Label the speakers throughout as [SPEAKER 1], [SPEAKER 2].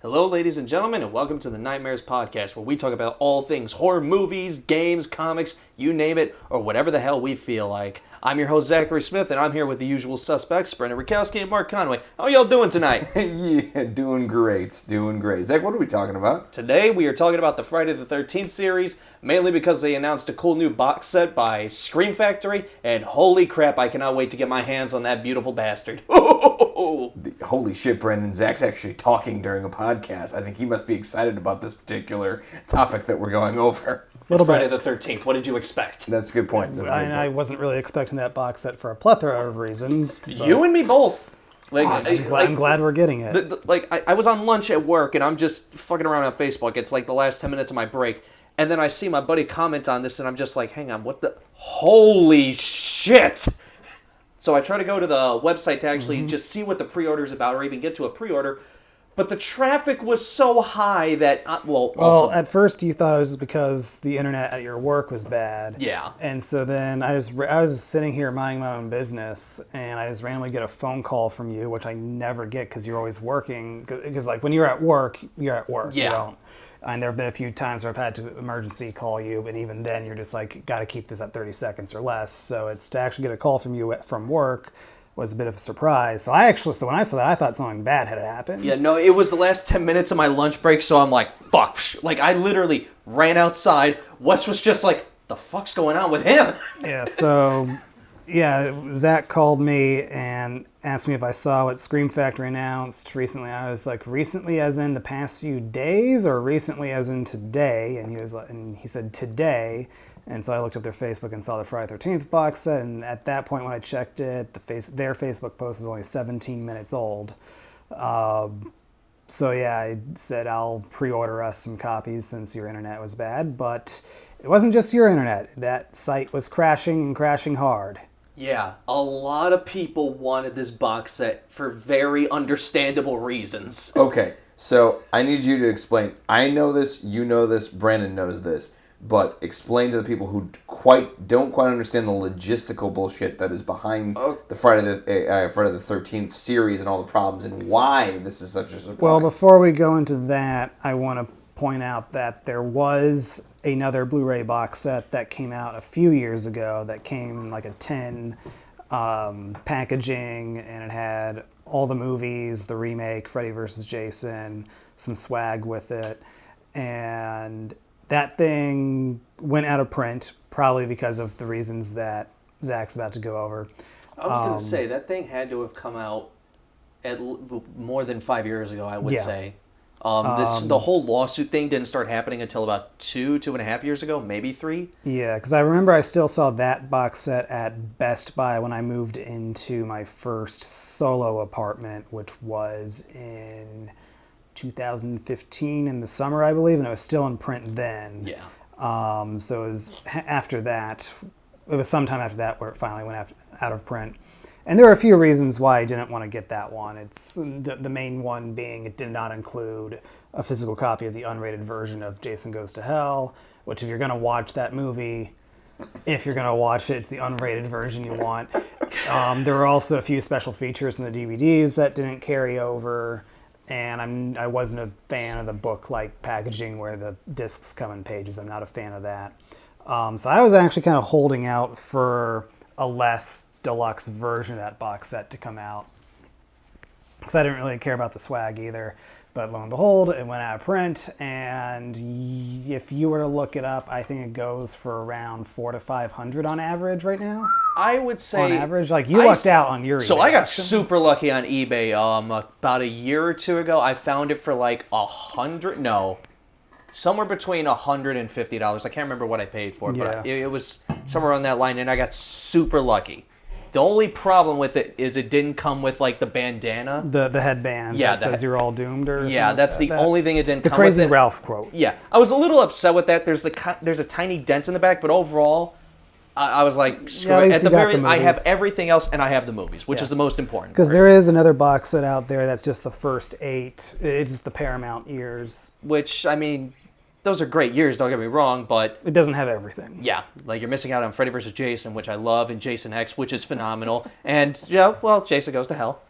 [SPEAKER 1] Hello, ladies and gentlemen, and welcome to the Nightmares Podcast, where we talk about all things horror movies, games, comics, you name it, or whatever the hell we feel like. I'm your host, Zachary Smith, and I'm here with the usual suspects, Brendan Rakowski and Mark Conway. How y'all doing tonight?
[SPEAKER 2] Yeah, doing great. Zach, what are we talking about?
[SPEAKER 1] Today, we are talking about the Friday the 13th series, mainly because they announced a cool new box set by Scream Factory, and holy crap, I cannot wait to get my hands on that beautiful bastard.
[SPEAKER 2] Holy shit, Brendan. Zach's actually talking during a podcast. I think he must be excited about this particular topic that we're going over.
[SPEAKER 1] It's Friday the 13th. What did you expect?
[SPEAKER 2] That's a good point.
[SPEAKER 3] I wasn't really expecting that box set for a plethora of reasons.
[SPEAKER 1] You and me both.
[SPEAKER 3] I'm glad we're getting it.
[SPEAKER 1] I was on lunch at work, and I'm just fucking around on Facebook. It's like the last 10 minutes of my break. And then I see my buddy comment on this, and I'm just like, hang on, what the... Holy shit! So I try to go to the website to actually just see what the pre-order is about, or even get to a pre-order. But the traffic was so high that...
[SPEAKER 3] Well, at first you thought it was because the internet at your work was bad.
[SPEAKER 1] Yeah.
[SPEAKER 3] And so then I was sitting here minding my own business, and I just randomly get a phone call from you, which I never get because you're always working. Because like when you're at work, you're at work.
[SPEAKER 1] Yeah.
[SPEAKER 3] You don't. And there have been a few times where I've had to emergency call you, but even then you're just like, got to keep this at 30 seconds or less. So it's to actually get a call from you from work was a bit of a surprise. So when I saw that, I thought something bad had happened.
[SPEAKER 1] Yeah, no, it was the last 10 minutes of my lunch break, so I'm like, fuck. Like, I literally ran outside. Wes was just like, the fuck's going on with him?
[SPEAKER 3] Yeah, so... Yeah, Zack called me and asked me if I saw what Scream Factory announced recently. I was like, recently as in the past few days or recently as in today? And he said today. And so I looked up their Facebook and saw the Friday 13th box set. And at that point when I checked it, their Facebook post was only 17 minutes old. So yeah, I said I'll pre-order us some copies since your internet was bad. But it wasn't just your internet. That site was crashing and crashing hard.
[SPEAKER 1] Yeah, a lot of people wanted this box set for very understandable reasons.
[SPEAKER 2] Okay, so I need you to explain. I know this, you know this, Brandon knows this, but explain to the people who don't quite understand the logistical bullshit that is behind the Friday the 13th series and all the problems and why this is such a surprise.
[SPEAKER 3] Well, before we go into that, I want to point out that there was another Blu-ray box set that came out a few years ago that came in like a tin packaging, and it had all the movies, the remake, Freddy vs. Jason, some swag with it, and that thing went out of print, probably because of the reasons that Zach's about to go over.
[SPEAKER 1] I was going to say, that thing had to have come out more than 5 years ago, I would say. The whole lawsuit thing didn't start happening until about 2.5 years ago, maybe 3.
[SPEAKER 3] Yeah, because I remember I still saw that box set at Best Buy when I moved into my first solo apartment, which was in 2015 in the summer, I believe, and it was still in print then.
[SPEAKER 1] Yeah.
[SPEAKER 3] So it was after that. It was sometime after that where it finally went out of print. And there are a few reasons why I didn't want to get that one. It's the main one being it did not include a physical copy of the unrated version of Jason Goes to Hell, which if you're going to watch that movie, if you're going to watch it, it's the unrated version you want. There were also a few special features in the DVDs that didn't carry over, and I wasn't a fan of the book-like packaging where the discs come in pages. I'm not a fan of that. So I was actually kind of holding out for a less deluxe version of that box set to come out, because I didn't really care about the swag either. But lo and behold, it went out of print, and if you were to look it up, I think it goes for around $400 to $500 on average right now.
[SPEAKER 1] I would say
[SPEAKER 3] on average, like you lucked out on your eBay.
[SPEAKER 1] So I got super lucky on eBay. About a year or two ago, I found it for like somewhere between $100 and $50. I can't remember what I paid for it, but it was somewhere on that line, and I got super lucky. The only problem with it is it didn't come with like the bandana.
[SPEAKER 3] The headband that says you're all doomed or something.
[SPEAKER 1] Yeah, that's the only thing it didn't come with.
[SPEAKER 3] The Crazy Ralph quote.
[SPEAKER 1] Yeah, I was a little upset with that. There's a tiny dent in the back, but overall, I was like, screw it. At the very, I have everything else, and I have the movies, which is the most important.
[SPEAKER 3] Because there is another box set out there that's just the first 8. It's just the Paramount years.
[SPEAKER 1] Which, I mean, those are great years, don't get me wrong, but...
[SPEAKER 3] It doesn't have everything.
[SPEAKER 1] Yeah, like you're missing out on Freddy vs. Jason, which I love, and Jason X, which is phenomenal. And, yeah, well, Jason Goes to Hell.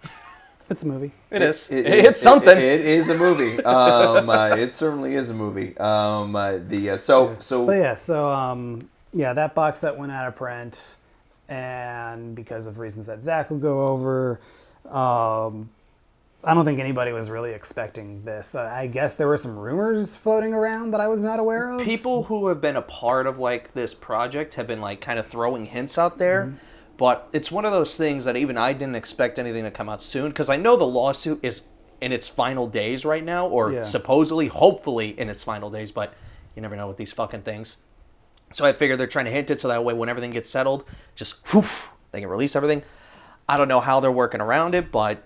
[SPEAKER 3] It's a movie.
[SPEAKER 1] It's something.
[SPEAKER 2] It is a movie. It certainly is a movie.
[SPEAKER 3] That box set went out of print, and because of reasons that Zack will go over, I don't think anybody was really expecting this. I guess there were some rumors floating around that I was not aware of.
[SPEAKER 1] People who have been a part of like this project have been like kind of throwing hints out there, but it's one of those things that even I didn't expect anything to come out soon, because I know the lawsuit is in its final days right now, or supposedly, hopefully in its final days, but you never know with these fucking things. So I figured they're trying to hint it so that way when everything gets settled, just they can release everything. I don't know how they're working around it, but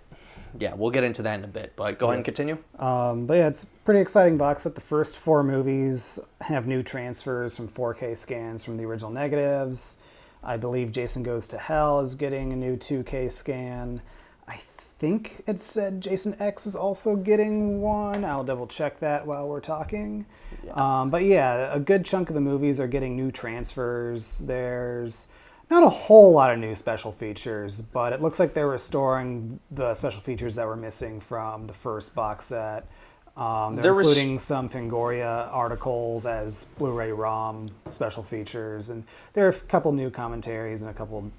[SPEAKER 1] yeah, we'll get into that in a bit, but go ahead and continue.
[SPEAKER 3] It's a pretty exciting box set. The first 4 movies have new transfers from 4K scans from the original negatives. I believe Jason Goes to Hell is getting a new 2K scan. I think it said Jason X is also getting one. I'll double check that while we're talking. Yeah. A good chunk of the movies are getting new transfers. There's not a whole lot of new special features, but it looks like they're restoring the special features that were missing from the first box set. They're including some Fangoria articles as Blu-ray ROM special features, and there are a couple new commentaries and a couple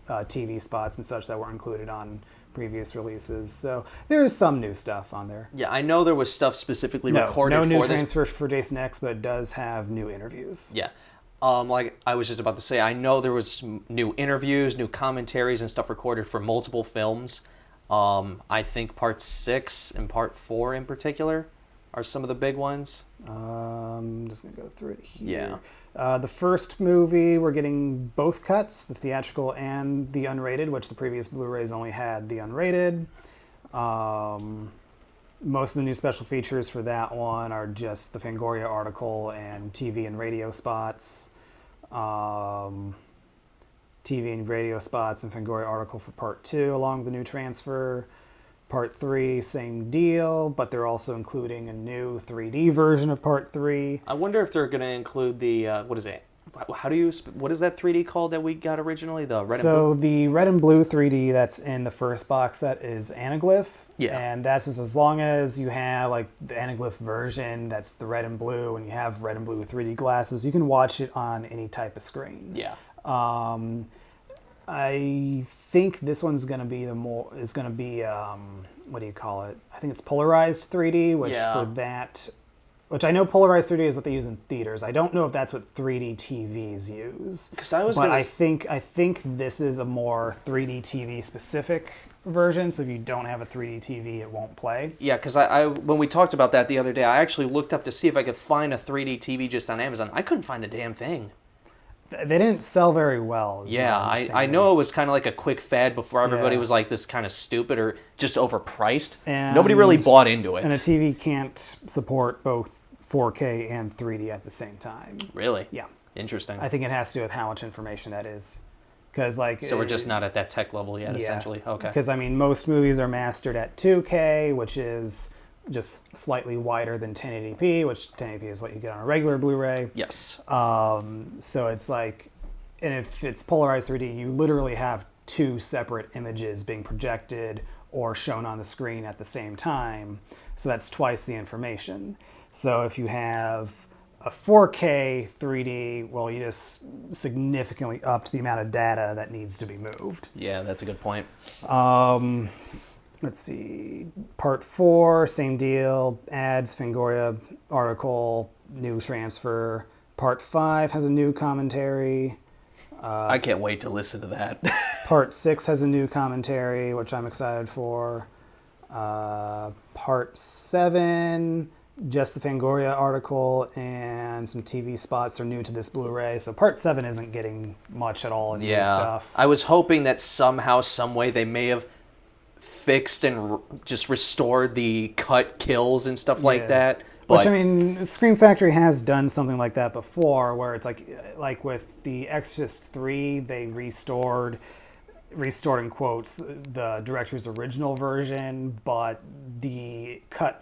[SPEAKER 3] TV spots and such that weren't included on previous releases. So there is some new stuff on there.
[SPEAKER 1] Yeah, I know there was stuff specifically recorded for this.
[SPEAKER 3] No new transfers for Jason X, but it does have new interviews.
[SPEAKER 1] Yeah. Like I was just about to say, I know there was new interviews, new commentaries, and stuff recorded for multiple films. I think Part 6 and Part 4 in particular are some of the big ones.
[SPEAKER 3] I'm just going to go through it here.
[SPEAKER 1] Yeah.
[SPEAKER 3] The first movie, we're getting both cuts, the theatrical and the unrated, which the previous Blu-rays only had the unrated. Most of the new special features for that one are just the Fangoria article and TV and radio spots. TV and radio spots and Fangoria article for Part 2 along with the new transfer. Part 3, same deal, but they're also including a new 3D version of Part 3.
[SPEAKER 1] I wonder if they're going to include the, what is it? What is that 3D called that we got originally? The red and blue?
[SPEAKER 3] So the red and blue 3D that's in the first box set is Anaglyph.
[SPEAKER 1] Yeah.
[SPEAKER 3] And that's just as long as you have like the Anaglyph version, that's the red and blue, and you have red and blue 3D glasses, you can watch it on any type of screen.
[SPEAKER 1] Yeah.
[SPEAKER 3] I think this one's going to be what do you call it? I think it's polarized 3D, which I know polarized 3D is what they use in theaters. I don't know if that's what 3D TVs use. I think this is a more 3D TV specific version, so if you don't have a 3D TV, it won't play.
[SPEAKER 1] Yeah, because I when we talked about that the other day, I actually looked up to see if I could find a 3D TV just on Amazon. I couldn't find a damn thing.
[SPEAKER 3] They didn't sell very well.
[SPEAKER 1] Yeah, I know it was kind of like a quick fad before everybody was like, this kind of stupid or just overpriced.
[SPEAKER 3] And
[SPEAKER 1] nobody really bought into it.
[SPEAKER 3] And a TV can't support both 4K and 3D at the same time.
[SPEAKER 1] Really?
[SPEAKER 3] Yeah.
[SPEAKER 1] Interesting.
[SPEAKER 3] I think it has to do with how much information that is.
[SPEAKER 1] So we're just not at that tech level yet, essentially. Okay.
[SPEAKER 3] Because, most movies are mastered at 2K, which is just slightly wider than 1080p, which 1080p is what you get on a regular Blu-ray.
[SPEAKER 1] Yes.
[SPEAKER 3] So it's like, and if it's polarized 3D, you literally have 2 separate images being projected or shown on the screen at the same time. So that's twice the information. So if you have a 4K 3D, well, you just significantly upped the amount of data that needs to be moved.
[SPEAKER 1] Yeah, that's a good point.
[SPEAKER 3] Let's see. Part 4, same deal. Ads, Fangoria article, new transfer. Part 5 has a new commentary.
[SPEAKER 1] I can't wait to listen to that.
[SPEAKER 3] Part 6 has a new commentary, which I'm excited for. Part 7, just the Fangoria article and some TV spots are new to this Blu-ray. So Part 7 isn't getting much at all in new stuff.
[SPEAKER 1] I was hoping that somehow, some way, they may have fixed and just restored the cut kills and stuff like that. But,
[SPEAKER 3] which, Scream Factory has done something like that before, where it's like with The Exorcist 3, they restored in quotes the director's original version, but the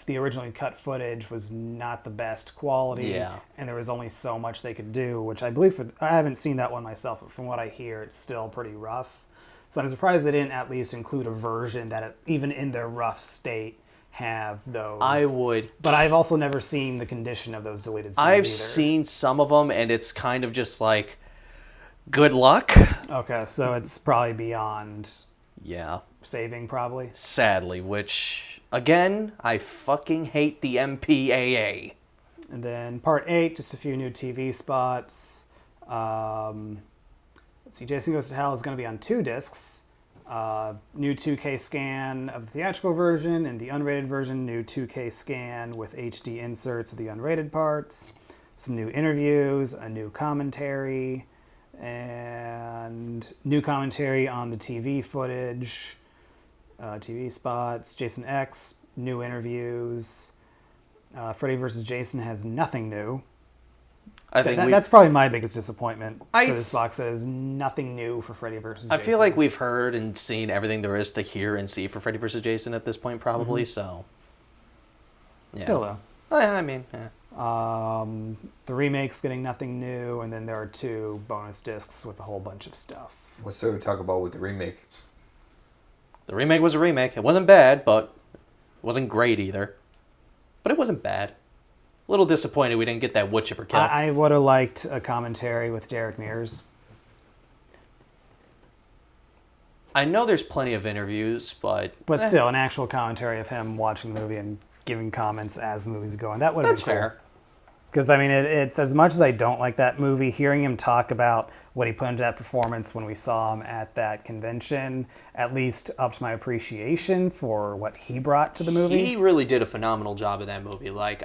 [SPEAKER 3] originally cut footage was not the best quality, and there was only so much they could do, which I believe I haven't seen that one myself, but from what I hear, it's still pretty rough. So I'm surprised they didn't at least include a version that, even in their rough state, have those.
[SPEAKER 1] I would.
[SPEAKER 3] But I've also never seen the condition of those deleted scenes
[SPEAKER 1] I've
[SPEAKER 3] either.
[SPEAKER 1] seen some of them, and it's kind of just like, good luck.
[SPEAKER 3] Okay, so it's probably beyond
[SPEAKER 1] Yeah.
[SPEAKER 3] saving, probably.
[SPEAKER 1] Sadly, which, again, I fucking hate the MPAA.
[SPEAKER 3] And then part 8, just a few new TV spots. Let's see, Jason Goes to Hell is going to be on 2 discs. New 2K scan of the theatrical version, and the unrated version, new 2K scan with HD inserts of the unrated parts. Some new interviews, a new commentary, and new commentary on the TV footage, TV spots, Jason X, new interviews. Freddy vs. Jason has nothing new.
[SPEAKER 1] I think
[SPEAKER 3] That's probably my biggest disappointment
[SPEAKER 1] I-
[SPEAKER 3] for this box set is nothing new for Freddy vs. Jason.
[SPEAKER 1] I feel like we've heard and seen everything there is to hear and see for Freddy vs. Jason at this point, probably, so... Yeah.
[SPEAKER 3] Still, though.
[SPEAKER 1] I mean, yeah.
[SPEAKER 3] The remake's getting nothing new, and then there are 2 bonus discs with a whole bunch of stuff.
[SPEAKER 2] What's there to talk about with the remake?
[SPEAKER 1] The remake was a remake. It wasn't bad, but it wasn't great either. But it wasn't bad. A little disappointed we didn't get that wood chipper kill.
[SPEAKER 3] I would have liked a commentary with Derek Mears.
[SPEAKER 1] I know there's plenty of interviews, but
[SPEAKER 3] Still, an actual commentary of him watching the movie and giving comments as the movie's going. That would have
[SPEAKER 1] that's
[SPEAKER 3] been cool.
[SPEAKER 1] fair.
[SPEAKER 3] Because, I mean, it's as much as I don't like that movie, hearing him talk about what he put into that performance when we saw him at that convention at least upped my appreciation for what he brought to the movie.
[SPEAKER 1] He really did a phenomenal job in that movie. Like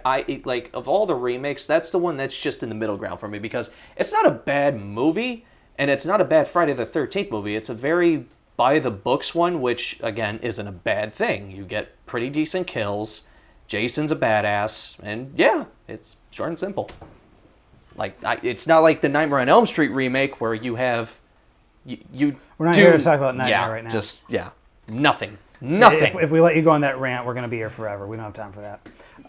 [SPEAKER 1] of all the remakes, that's the one that's just in the middle ground for me because it's not a bad movie and it's not a bad Friday the 13th movie. It's a very by the books one, which again isn't a bad thing. You get pretty decent kills. Jason's a badass, and yeah, it's short and simple. Like it's not like the Nightmare on Elm Street remake where you have you.
[SPEAKER 3] We're not here to talk about Nightmare right now.
[SPEAKER 1] Just nothing.
[SPEAKER 3] If we let you go on that rant, we're going to be here forever. We don't have time for that.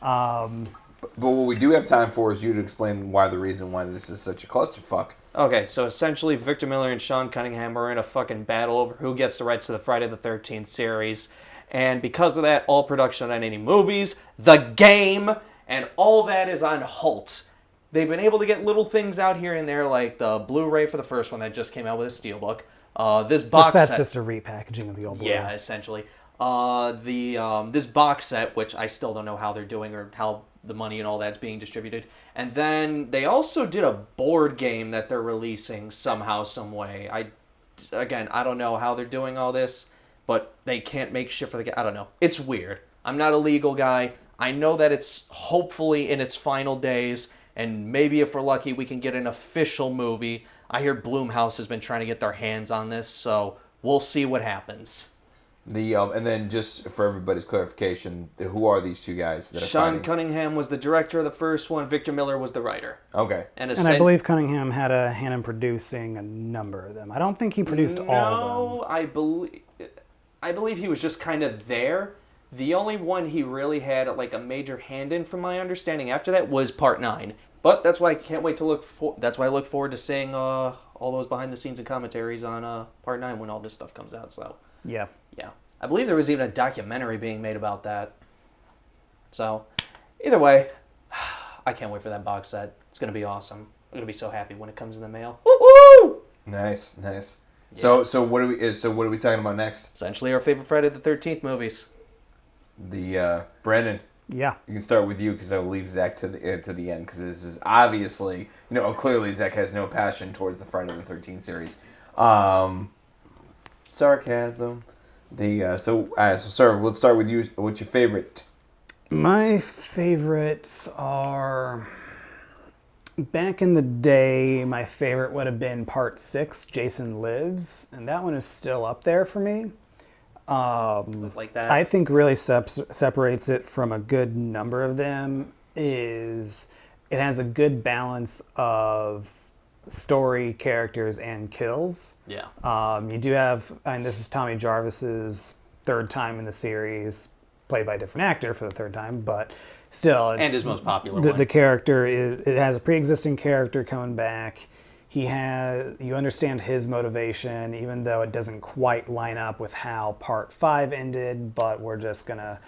[SPEAKER 2] But what we do have time for is you to explain why this is such a clusterfuck.
[SPEAKER 1] Okay, so essentially Victor Miller and Sean Cunningham are in a fucking battle over who gets the rights to the Friday the 13th series. And because of that, all production on any movies, the game, and all that is on halt. They've been able to get little things out here and there, like the Blu-ray for the first one that just came out with a steelbook. This box
[SPEAKER 3] That's
[SPEAKER 1] set,
[SPEAKER 3] just a repackaging of the old Blu-ray.
[SPEAKER 1] yeah, essentially. This box set, which I still don't know how they're doing or how the money and all that's being distributed. And then they also did a board game that they're releasing somehow, some way. I don't know how they're doing all this. But they can't make shit for the game. I don't know. It's weird. I'm not a legal guy. I know that it's hopefully in its final days, and maybe if we're lucky, we can get an official movie. I hear Blumhouse has been trying to get their hands on this, so we'll see what happens.
[SPEAKER 2] And then just for everybody's clarification, who are these 2 guys that are
[SPEAKER 1] Sean
[SPEAKER 2] fighting?
[SPEAKER 1] Cunningham was the director of the first one. Victor Miller was the writer.
[SPEAKER 2] Okay.
[SPEAKER 1] And
[SPEAKER 3] I believe Cunningham had a hand in producing a number of them. I don't think he produced all of them.
[SPEAKER 1] I believe he was just kind of there. The only one he really had like a major hand in, from my understanding, after that was Part 9. But that's why I can't wait to that's why I look forward to seeing all those behind the scenes and commentaries on Part 9 when all this stuff comes out. So
[SPEAKER 3] Yeah.
[SPEAKER 1] I believe there was even a documentary being made about that. So either way, I can't wait for that box set. It's gonna be awesome. I'm gonna be so happy when it comes in the mail. Woohoo!
[SPEAKER 2] Nice.
[SPEAKER 1] Yeah.
[SPEAKER 2] So what are we talking about next?
[SPEAKER 1] Essentially our favorite Friday the 13th movies.
[SPEAKER 2] Brandon.
[SPEAKER 3] Yeah.
[SPEAKER 2] You can start with you because I will leave Zack to the end because this is obviously clearly Zack has no passion towards the Friday the 13th series. Sarcasm. So sir, let's start with you. What's your favorite?
[SPEAKER 3] My favorites are... Back in the day, my favorite would have been Part 6, Jason Lives, and that one is still up there for me.
[SPEAKER 1] Like that.
[SPEAKER 3] I think really separates it from a good number of them is it has a good balance of story, characters, and kills.
[SPEAKER 1] Yeah.
[SPEAKER 3] You do have, and this is Tommy Jarvis's 3rd time in the series, played by a different actor for the 3rd time, but still, it's
[SPEAKER 1] and his most popular
[SPEAKER 3] the
[SPEAKER 1] one.
[SPEAKER 3] character it has a pre-existing character coming back. You understand his motivation, even though it doesn't quite line up with how part 5 ended, but we're just gonna,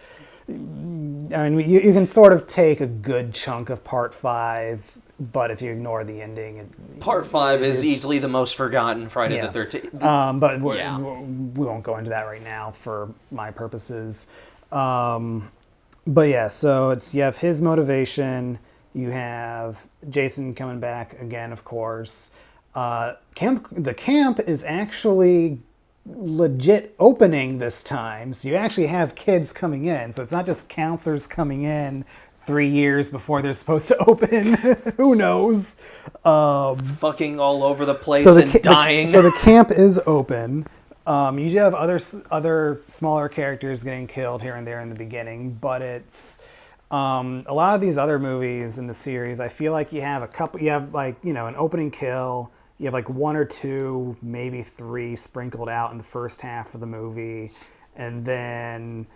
[SPEAKER 3] I mean, you can sort of take a good chunk of part 5, but if you ignore the ending,
[SPEAKER 1] Part 5 is easily the most forgotten Friday the 13th.
[SPEAKER 3] but we won't go into that right now for my purposes. But yeah, so you have his motivation. You have Jason coming back again, of course. The camp is actually legit opening this time. So you actually have kids coming in. So it's not just counselors coming in 3 years before they're supposed to open. Who knows?
[SPEAKER 1] Fucking all over the place and dying.
[SPEAKER 3] So the camp is open. You do have other smaller characters getting killed here and there in the beginning, but it's a lot of these other movies in the series. I feel like you have an opening kill. You have like 1 or 2, maybe 3 sprinkled out in the first half of the movie, and then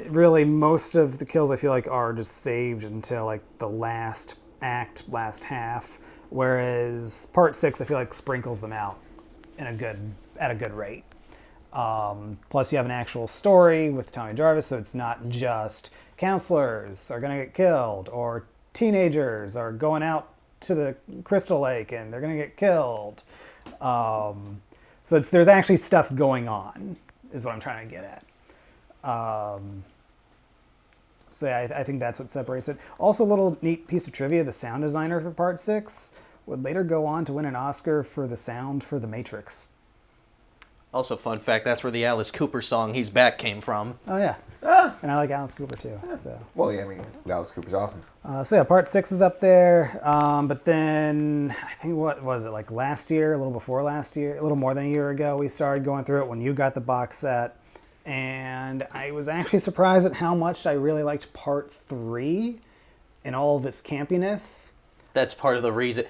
[SPEAKER 3] really most of the kills I feel like are just saved until like the last act, last half. Whereas part 6 I feel like sprinkles them out at a good rate. Plus you have an actual story with Tommy Jarvis, so it's not just counselors are going to get killed or teenagers are going out to the Crystal Lake and they're going to get killed. So there's actually stuff going on is what I'm trying to get at. So yeah, I think that's what separates it. Also, a little neat piece of trivia, the sound designer for part 6 would later go on to win an Oscar for the sound for The Matrix.
[SPEAKER 1] Also, fun fact, that's where the Alice Cooper song He's Back came from.
[SPEAKER 3] Oh, yeah. And I like Alice Cooper, too. So.
[SPEAKER 2] Well, yeah, I mean, Alice Cooper's awesome.
[SPEAKER 3] So yeah, part 6 is up there. But then, I think, what was it, like last year, a little before last year, a little more than a year ago, we started going through it when you got the box set. And I was actually surprised at how much I really liked part 3 and all of its campiness.
[SPEAKER 1] That's part of the reason.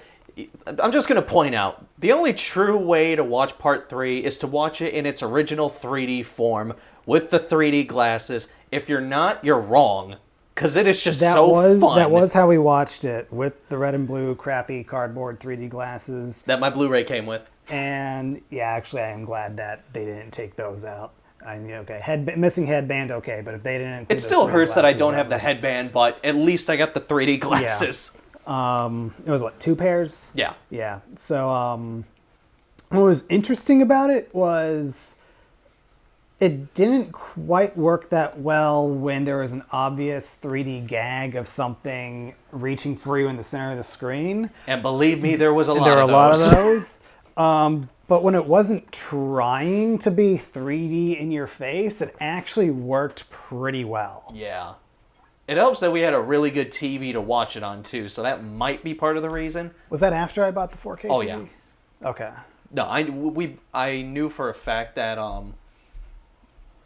[SPEAKER 1] I'm just going to point out, the only true way to watch part 3 is to watch it in its original 3D form with the 3D glasses. If you're not, you're wrong. Because it is just fun.
[SPEAKER 3] That was how we watched it, with the red and blue crappy cardboard 3D glasses.
[SPEAKER 1] That my Blu-ray came with.
[SPEAKER 3] And yeah, actually I am glad that they didn't take those out. I mean, okay, missing headband, okay, but if they didn't include
[SPEAKER 1] it still
[SPEAKER 3] those 3D
[SPEAKER 1] hurts that I
[SPEAKER 3] glasses,
[SPEAKER 1] don't have the headband, but at least I got the 3D glasses.
[SPEAKER 3] Yeah. It was what, 2 pairs?
[SPEAKER 1] Yeah.
[SPEAKER 3] Yeah. So what was interesting about it was it didn't quite work that well when there was an obvious 3D gag of something reaching for you in the center of the screen.
[SPEAKER 1] And believe me, there was a lot of those.
[SPEAKER 3] There were a lot of those. But when it wasn't trying to be 3D in your face, it actually worked pretty well.
[SPEAKER 1] Yeah. It helps that we had a really good TV to watch it on, too, so that might be part of the reason.
[SPEAKER 3] Was that after I bought the 4K TV?
[SPEAKER 1] Oh, yeah.
[SPEAKER 3] Okay.
[SPEAKER 1] No, I knew for a fact that...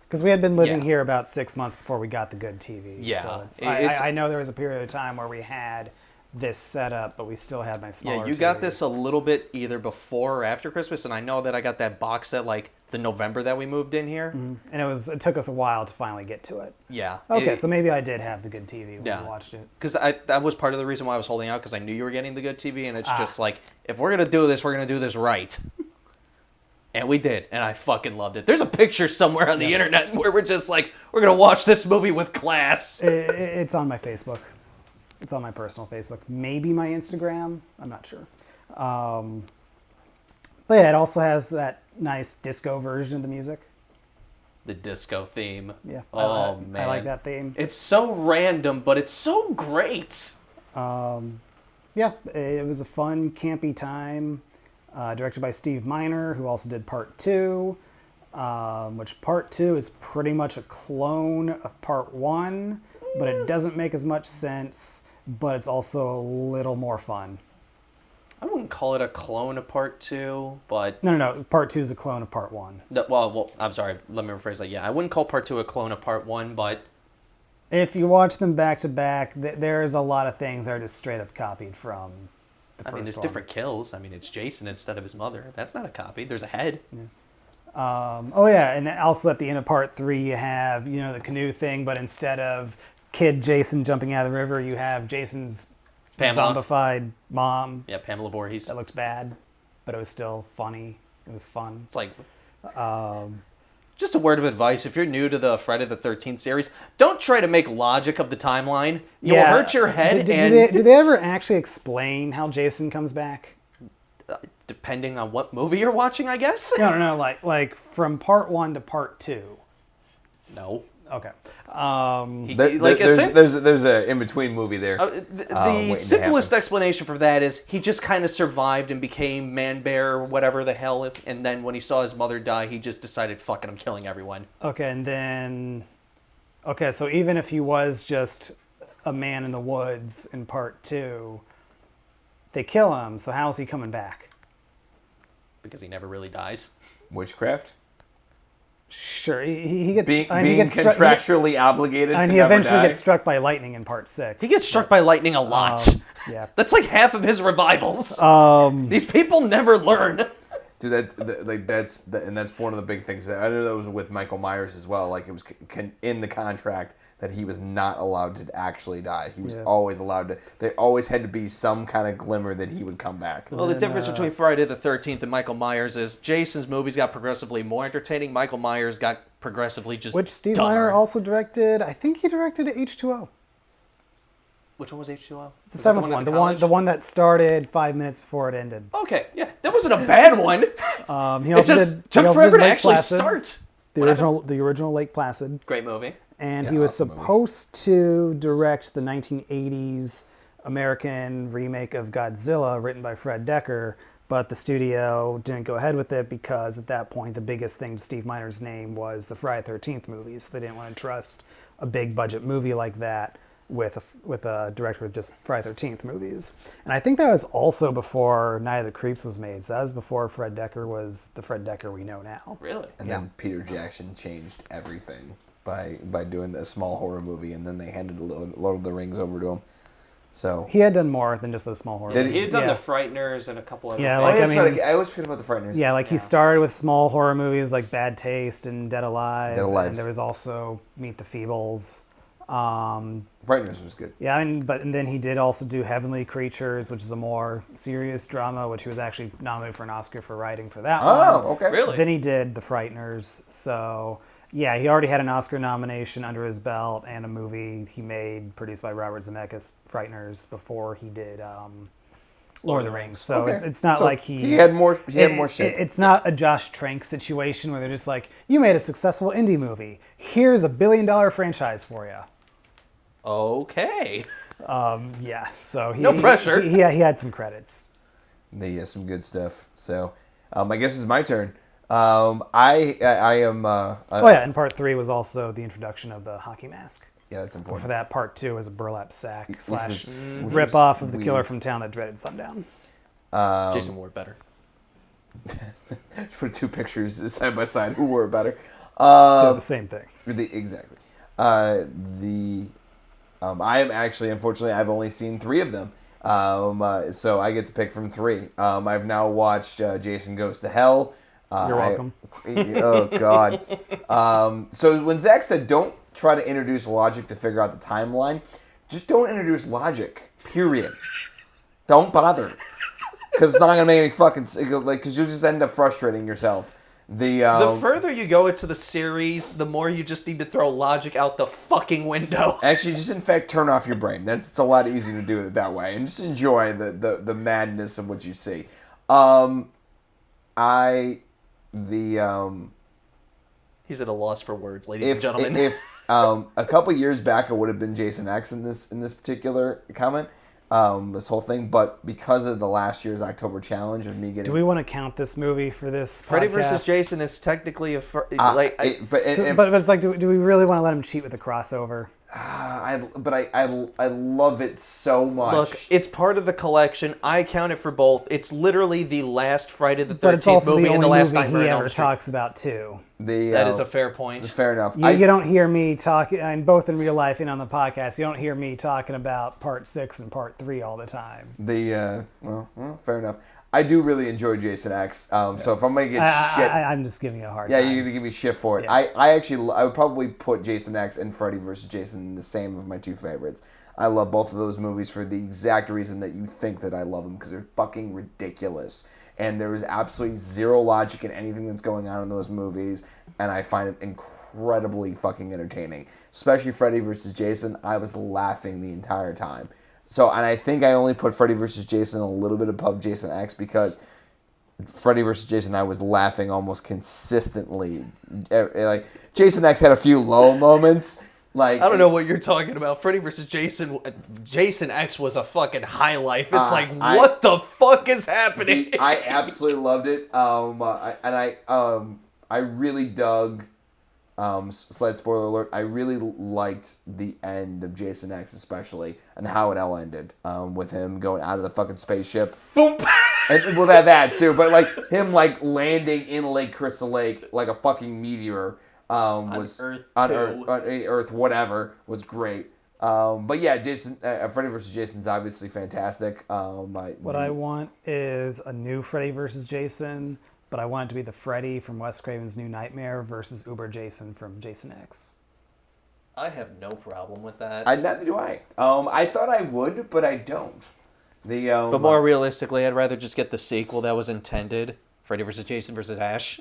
[SPEAKER 3] Because we had been living here about 6 months before we got the good TV.
[SPEAKER 1] Yeah.
[SPEAKER 3] So I know there was a period of time where we had this set up, but we still had my smaller
[SPEAKER 1] TV. Yeah, you got this a little bit either before or after Christmas, and I know that I got that box set, like, the November that we moved in here.
[SPEAKER 3] Mm-hmm. And it took us a while to finally get to it.
[SPEAKER 1] Yeah.
[SPEAKER 3] Okay, so maybe I did have the good TV when we watched it.
[SPEAKER 1] Because that was part of the reason why I was holding out, because I knew you were getting the good TV, and it's just like, if we're going to do this, we're going to do this right. And we did, and I fucking loved it. There's a picture somewhere on the internet where we're just like, we're going to watch this movie with class.
[SPEAKER 3] It's on my Facebook. It's on my personal Facebook. Maybe my Instagram. I'm not sure. But yeah, it also has that nice disco version of the music.
[SPEAKER 1] The disco theme.
[SPEAKER 3] Yeah.
[SPEAKER 1] Oh, man.
[SPEAKER 3] I like that theme.
[SPEAKER 1] It's so random, but it's so great.
[SPEAKER 3] Yeah, it was a fun, campy time. Directed by Steve Miner, who also did Part 2, which Part 2 is pretty much a clone of Part 1, but it doesn't make as much sense, but it's also a little more fun.
[SPEAKER 1] I wouldn't call it a clone of Part 2, but...
[SPEAKER 3] No. Part 2 is a clone of Part 1.
[SPEAKER 1] No, well, I'm sorry. Let me rephrase that. Yeah, I wouldn't call Part 2 a clone of Part 1, but...
[SPEAKER 3] If you watch them back to back, there's a lot of things that are just straight up copied from the first one.
[SPEAKER 1] There's different kills. I mean, it's Jason instead of his mother. That's not a copy. There's a head.
[SPEAKER 3] Yeah. And also at the end of Part 3, you have, the canoe thing, but instead of kid Jason jumping out of the river, you have Jason's zombified mom.
[SPEAKER 1] Yeah, Pamela Voorhees.
[SPEAKER 3] That looks bad. but it was still funny. It was fun.
[SPEAKER 1] It's like, just a word of advice: if you're new to the Friday the 13th series, don't try to make logic of the timeline. You'll hurt your head.
[SPEAKER 3] Do they ever actually explain how Jason comes back?
[SPEAKER 1] Depending on what movie you're watching, I guess.
[SPEAKER 3] No. Like from part 1 to part 2.
[SPEAKER 1] No.
[SPEAKER 3] Okay.
[SPEAKER 2] There's a in between movie there.
[SPEAKER 1] The simplest explanation for that is he just kind of survived and became Man Bear or whatever the hell, and then when he saw his mother die, he just decided, "Fuck it, I'm killing everyone."
[SPEAKER 3] Okay, and then, so even if he was just a man in the woods in part 2, they kill him. So how's he coming back?
[SPEAKER 1] Because he never really dies.
[SPEAKER 2] Witchcraft.
[SPEAKER 3] Sure, he gets
[SPEAKER 2] being
[SPEAKER 3] he gets
[SPEAKER 2] contractually obligated,
[SPEAKER 3] and
[SPEAKER 2] to
[SPEAKER 3] he
[SPEAKER 2] never
[SPEAKER 3] eventually
[SPEAKER 2] die.
[SPEAKER 3] gets struck by lightning in part 6.
[SPEAKER 1] He gets struck by lightning a lot.
[SPEAKER 3] Yeah,
[SPEAKER 1] That's like half of his revivals. These people never learn.
[SPEAKER 2] Dude, that's one of the big things. I know that was with Michael Myers as well. Like, it was in the contract that he was not allowed to actually die. He was always allowed to. There always had to be some kind of glimmer that he would come back.
[SPEAKER 1] Well, the difference between Friday the 13th and Michael Myers is Jason's movies got progressively more entertaining. Michael Myers got progressively just
[SPEAKER 3] which Steve
[SPEAKER 1] dumber.
[SPEAKER 3] Miner also directed. I think he directed H2O.
[SPEAKER 1] Which one was H2O?
[SPEAKER 3] The seventh one, the one that started 5 minutes before it ended.
[SPEAKER 1] Okay, yeah, that wasn't a bad one.
[SPEAKER 3] He also
[SPEAKER 1] took forever to
[SPEAKER 3] Lake
[SPEAKER 1] actually
[SPEAKER 3] Placid,
[SPEAKER 1] start.
[SPEAKER 3] The original Lake Placid.
[SPEAKER 1] Great movie.
[SPEAKER 3] And he was supposed to direct the 1980s American remake of Godzilla, written by Fred Decker, but the studio didn't go ahead with it because at that point the biggest thing to Steve Miner's name was the Friday the 13th movies. They didn't want to trust a big budget movie like that with a director with just Friday the 13th movies. And I think that was also before Night of the Creeps was made. So that was before Fred Decker was the Fred Decker we know now.
[SPEAKER 1] Really?
[SPEAKER 2] And then Peter Jackson changed everything by doing a small horror movie, and then they handed Lord of the Rings over to him. So
[SPEAKER 3] he had done more than just those small horror movies.
[SPEAKER 1] He had done The Frighteners and a couple other
[SPEAKER 3] things.
[SPEAKER 2] I always forget about The Frighteners.
[SPEAKER 3] Yeah, he started with small horror movies like Bad Taste and Dead Alive. And there was also Meet the Feebles.
[SPEAKER 2] Frighteners was good.
[SPEAKER 3] Yeah, and then he did also do Heavenly Creatures, which is a more serious drama, which he was actually nominated for an Oscar for writing for that one.
[SPEAKER 2] Oh, okay.
[SPEAKER 1] Really?
[SPEAKER 3] Then he did The Frighteners. So, yeah, he already had an Oscar nomination under his belt and a movie he made produced by Robert Zemeckis, Frighteners, before he did Lord of the Rings. So it's not like he
[SPEAKER 2] had more shit.
[SPEAKER 3] It's not a Josh Trank situation where they're just like, you made a successful indie movie. Here's $1 billion franchise for you.
[SPEAKER 1] Okay.
[SPEAKER 3] Yeah. So
[SPEAKER 1] no pressure.
[SPEAKER 3] He had some credits.
[SPEAKER 2] They had some good stuff. So, I guess it's my turn. I am.
[SPEAKER 3] And part 3 was also the introduction of the hockey mask.
[SPEAKER 2] Yeah, that's important.
[SPEAKER 3] For that, part 2 was a burlap sack / rip off of the killer from town that dreaded sundown.
[SPEAKER 1] Jason wore it better.
[SPEAKER 2] Just put 2 pictures side by side. Who wore it better?
[SPEAKER 3] They're the same thing.
[SPEAKER 2] Exactly. I am actually, unfortunately, I've only seen 3 of them. So I get to pick from 3. I've now watched Jason Goes to Hell.
[SPEAKER 3] You're welcome.
[SPEAKER 2] Oh, God. So when Zack said don't try to introduce logic to figure out the timeline, just don't introduce logic, period. Don't bother. Because it's not going to make any fucking... Because you'll just end up frustrating yourself. The
[SPEAKER 1] further you go into the series, the more you just need to throw logic out the fucking window.
[SPEAKER 2] Actually, just in fact, turn off your brain. It's a lot easier to do it that way. And just enjoy the madness of what you see.
[SPEAKER 1] He's at a loss for words, ladies and gentlemen.
[SPEAKER 2] If a couple years back, I would have been Jason X in this particular comment, this whole thing. But because of the last year's October challenge of me getting,
[SPEAKER 3] do we want to count this movie for this
[SPEAKER 1] Freddy
[SPEAKER 3] podcast?
[SPEAKER 1] vs. Jason is technically
[SPEAKER 3] but it's like, do we really want to let him cheat with the crossover?
[SPEAKER 2] I love it so much.
[SPEAKER 1] Look, it's part of the collection. I count it for both. It's literally the last Friday the 13th
[SPEAKER 3] but it's also
[SPEAKER 1] movie
[SPEAKER 3] the
[SPEAKER 1] and
[SPEAKER 3] only
[SPEAKER 1] the last
[SPEAKER 3] movie
[SPEAKER 1] Nightmare
[SPEAKER 3] he
[SPEAKER 1] on
[SPEAKER 3] ever
[SPEAKER 1] Elm Street.
[SPEAKER 3] talks about too.
[SPEAKER 1] That is a fair point.
[SPEAKER 2] Fair enough.
[SPEAKER 3] You don't hear me talking, and both in real life and on the podcast, you don't hear me talking about part 6 and part 3 all the time.
[SPEAKER 2] Well, fair enough. I do really enjoy Jason X. So if I'm gonna get shit,
[SPEAKER 3] I'm just giving you a hard time.
[SPEAKER 2] Yeah, you're gonna give me shit for it.
[SPEAKER 3] Yeah.
[SPEAKER 2] I would probably put Jason X and Freddy vs. Jason in the same of my 2 favorites. I love both of those movies for the exact reason that you think that I love them, because they're fucking ridiculous. and there is absolutely zero logic in anything that's going on in those movies, and I find it incredibly fucking entertaining. Especially Freddy vs. Jason, I was laughing the entire time. So, and I think I only put Freddy vs. Jason a little bit above Jason X because Freddy vs. Jason, I was laughing almost consistently. Like, Jason X had a few low moments. Like,
[SPEAKER 1] I don't know what you're talking about. Freddy vs. Jason, Jason X was a fucking high life. It's what the fuck is happening?
[SPEAKER 2] I absolutely loved it. I really dug. Slight spoiler alert. I really liked the end of Jason X, especially, and how it all ended. With him going out of the fucking spaceship.
[SPEAKER 1] Boom.
[SPEAKER 2] And we'll have that too, but like him like landing in Lake Crystal Lake like a fucking meteor. Was on Earth, whatever, was great. But yeah, Jason, Freddy vs. Jason's obviously fantastic.
[SPEAKER 3] What I want is a new Freddy vs. Jason, but I want it to be the Freddy from Wes Craven's New Nightmare versus Uber Jason from Jason X.
[SPEAKER 1] I have no problem with that.
[SPEAKER 2] Neither do I. I thought I would, but I don't.
[SPEAKER 1] But more realistically, I'd rather just get the sequel that was intended: Freddy vs. Jason versus Ash.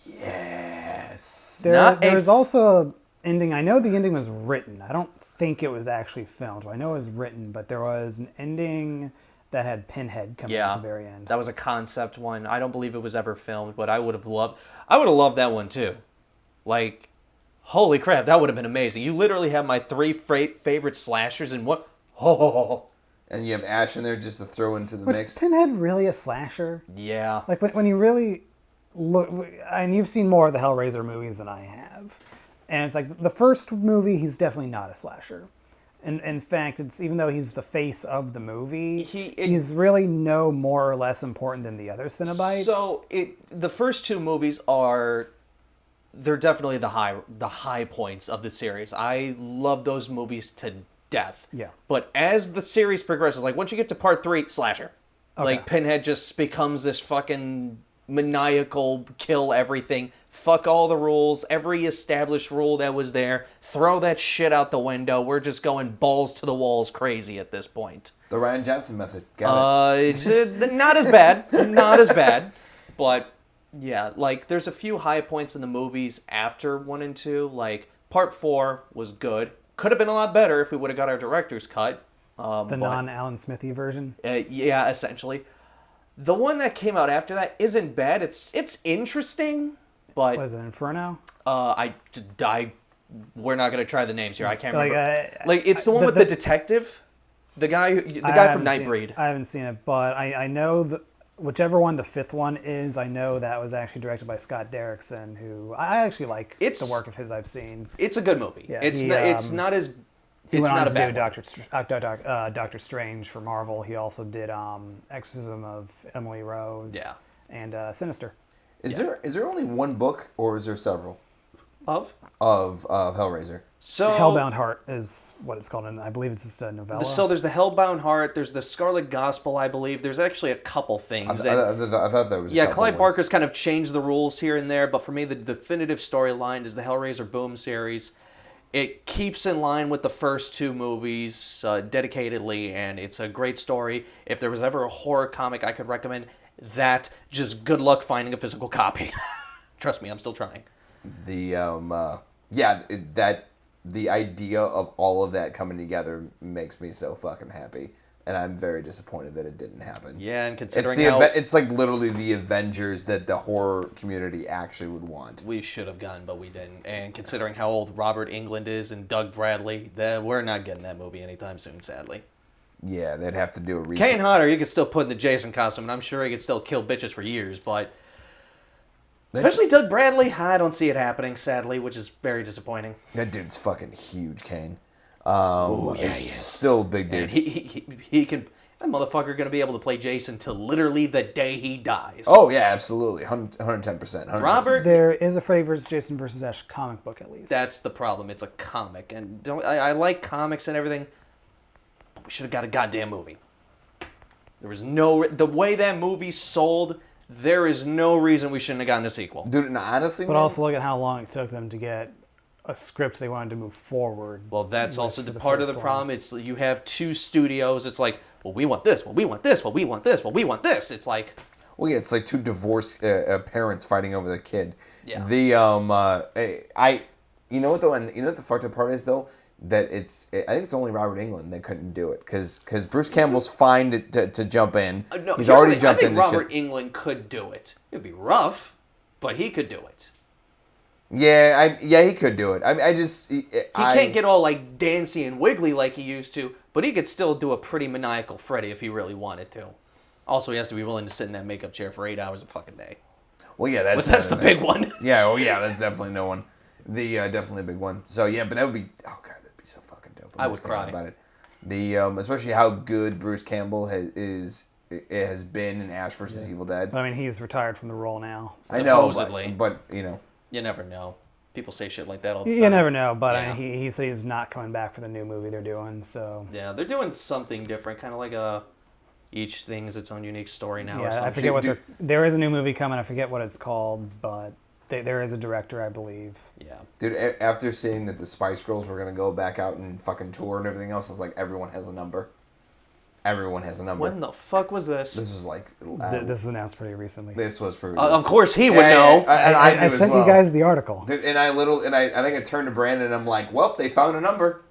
[SPEAKER 2] Yes.
[SPEAKER 3] There's also an ending. I know the ending was written. I don't think it was actually filmed. I know it was written, but there was an ending that had Pinhead coming at the very end.
[SPEAKER 1] That was a concept one. I don't believe it was ever filmed, but I would have loved that one too. Like, holy crap, that would have been amazing. You literally have my three favorite slashers in one. Oh.
[SPEAKER 2] And you have Ash in there just to throw into the mix.
[SPEAKER 3] Is Pinhead really a slasher?
[SPEAKER 1] Yeah.
[SPEAKER 3] Like when you really look, and you've seen more of the Hellraiser movies than I have, and it's like the first movie, he's definitely not a slasher. And in fact, it's even though he's the face of the movie, he's really no more or less important than the other Cenobites.
[SPEAKER 1] So the first two movies they're definitely the high points of the series. I love those movies to death.
[SPEAKER 3] Yeah.
[SPEAKER 1] But as the series progresses, like once you get to part 3, slasher.
[SPEAKER 3] Okay.
[SPEAKER 1] Like Pinhead just becomes this fucking maniacal, kill everything, fuck all the rules, every established rule that was there, throw that shit out the window. We're just going balls to the walls crazy at this point.
[SPEAKER 2] The Ryan Johnson method. Got
[SPEAKER 1] it. Not as bad. Not as bad. But yeah, like there's a few high points in the movies after 1 and 2. Like part 4 was good. Could have been a lot better if we would have got our director's cut.
[SPEAKER 3] The non-Alan Smithy version?
[SPEAKER 1] Yeah, essentially. The one that came out after that isn't bad. It's interesting, but...
[SPEAKER 3] Was it Inferno?
[SPEAKER 1] We're not going to try the names here. I can't
[SPEAKER 3] Like,
[SPEAKER 1] remember. It's the one with the detective. The guy from Nightbreed.
[SPEAKER 3] I haven't seen it, but I know that whichever one the 5th one is, I know that was actually directed by Scott Derrickson, who I actually like the work of his I've seen.
[SPEAKER 1] It's a good movie. Yeah, it's not as...
[SPEAKER 3] He
[SPEAKER 1] went
[SPEAKER 3] on to do Doctor Strange for Marvel. He also did Exorcism of Emily Rose and Sinister.
[SPEAKER 2] Is there only one book, or is there several?
[SPEAKER 1] Of
[SPEAKER 2] Hellraiser.
[SPEAKER 3] So Hellbound Heart is what it's called, and I believe it's just a novella.
[SPEAKER 1] So there's the Hellbound Heart, there's the Scarlet Gospel, I believe. There's actually a couple things.
[SPEAKER 2] I thought there was a couple
[SPEAKER 1] Clive Barker's kind of changed the rules here and there, but for me the definitive storyline is the Hellraiser Boom series. It keeps in line with the first 2 movies dedicatedly, and it's a great story. If there was ever a horror comic I could recommend, just good luck finding a physical copy. Trust me, I'm still trying.
[SPEAKER 2] The the idea of all of that coming together makes me so fucking happy, and I'm very disappointed that it didn't happen.
[SPEAKER 1] Yeah, and considering
[SPEAKER 2] it's like literally the Avengers that the horror community actually would want.
[SPEAKER 1] We should have gotten, but we didn't. And considering how old Robert Englund is and Doug Bradley, we're not getting that movie anytime soon, sadly.
[SPEAKER 2] Yeah, they'd have to do a recap.
[SPEAKER 1] Kane Hodder, you could still put in the Jason costume, and I'm sure he could still kill bitches for years, but... Especially Doug Bradley, I don't see it happening, sadly, which is very disappointing.
[SPEAKER 2] That dude's fucking huge, Kane.
[SPEAKER 1] He is.
[SPEAKER 2] Still a big dude.
[SPEAKER 1] And he can... That motherfucker going to be able to play Jason till literally the day he dies.
[SPEAKER 2] Oh, yeah, absolutely. 110%.
[SPEAKER 1] Robert...
[SPEAKER 3] There is a Freddy vs. Jason vs. Ash comic book, at least.
[SPEAKER 1] That's the problem. It's a comic. And I like comics and everything, but we should have got a goddamn movie. There was no... The way that movie sold... There is no reason we shouldn't have gotten a sequel.
[SPEAKER 2] Dude, and honestly...
[SPEAKER 3] But also look at how long it took them to get a script they wanted to move forward.
[SPEAKER 1] Well, that's also the part of the problem. It's you have 2 studios. It's like, well, we want this, well, we want this, well, we want this, well, we want this. It's like...
[SPEAKER 2] Well, yeah, it's like two divorced parents fighting over their kid.
[SPEAKER 1] Yeah.
[SPEAKER 2] You know what though, and you know what the fucked up part is though, that I think it's only Robert Englund that couldn't do it because Bruce Campbell's fine to jump in.
[SPEAKER 1] No,
[SPEAKER 2] he's already jumped in.
[SPEAKER 1] I think Robert Englund could do it. It would be rough, but he could do it.
[SPEAKER 2] Yeah, he could do it. He
[SPEAKER 1] can't get all like dancy and wiggly like he used to, but he could still do a pretty maniacal Freddy if he really wanted to. Also, he has to be willing to sit in that makeup chair for 8 hours a fucking day.
[SPEAKER 2] Well, yeah,
[SPEAKER 1] that's the big one.
[SPEAKER 2] Yeah, that's definitely no one. Definitely a big one. So yeah, but that would be that'd be so fucking dope.
[SPEAKER 1] I would cry
[SPEAKER 2] about it. Especially how good Bruce Campbell has been in Ash vs. Evil Dead.
[SPEAKER 3] But I mean, he's retired from the role now. So.
[SPEAKER 2] I know,
[SPEAKER 1] supposedly.
[SPEAKER 2] but you know,
[SPEAKER 1] you never know. People say shit like that all the time.
[SPEAKER 3] You never know, but
[SPEAKER 1] Yeah.
[SPEAKER 3] I mean, he said he's not coming back for the new movie they're doing. So
[SPEAKER 1] Yeah, they're doing something different, kind of like each thing is its own unique story now. Or
[SPEAKER 3] yeah,
[SPEAKER 1] something.
[SPEAKER 3] I forget what there is a new movie coming. I forget what it's called, but there is a director, I believe.
[SPEAKER 1] Yeah.
[SPEAKER 2] dude. After seeing that the Spice Girls were gonna go back out and fucking tour and everything else, I was like, everyone has a number. Everyone has a number.
[SPEAKER 1] When the fuck was this?
[SPEAKER 2] This was like
[SPEAKER 3] This was announced pretty recently.
[SPEAKER 2] this was pretty.
[SPEAKER 1] Of course he would know.
[SPEAKER 3] I sent you guys the article.
[SPEAKER 2] Dude, and I think I turned to Brandon and I'm like, well, they found a number.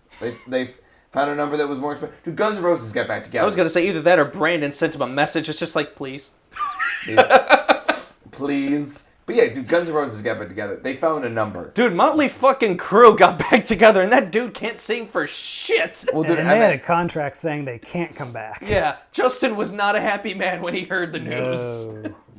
[SPEAKER 2] They found a number that was more expensive. Dude, Guns N' Roses got back together.
[SPEAKER 1] I was gonna say either that or Brandon sent him a message. It's just like, please.
[SPEAKER 2] Please. But yeah, dude, Guns N' Roses got back together. They found a number.
[SPEAKER 1] Dude, Motley fucking Crue got back together, and that dude can't sing for shit.
[SPEAKER 2] Well, dude,
[SPEAKER 3] And they had a contract saying they can't come back.
[SPEAKER 1] Yeah, Justin was not a happy man when he heard the news.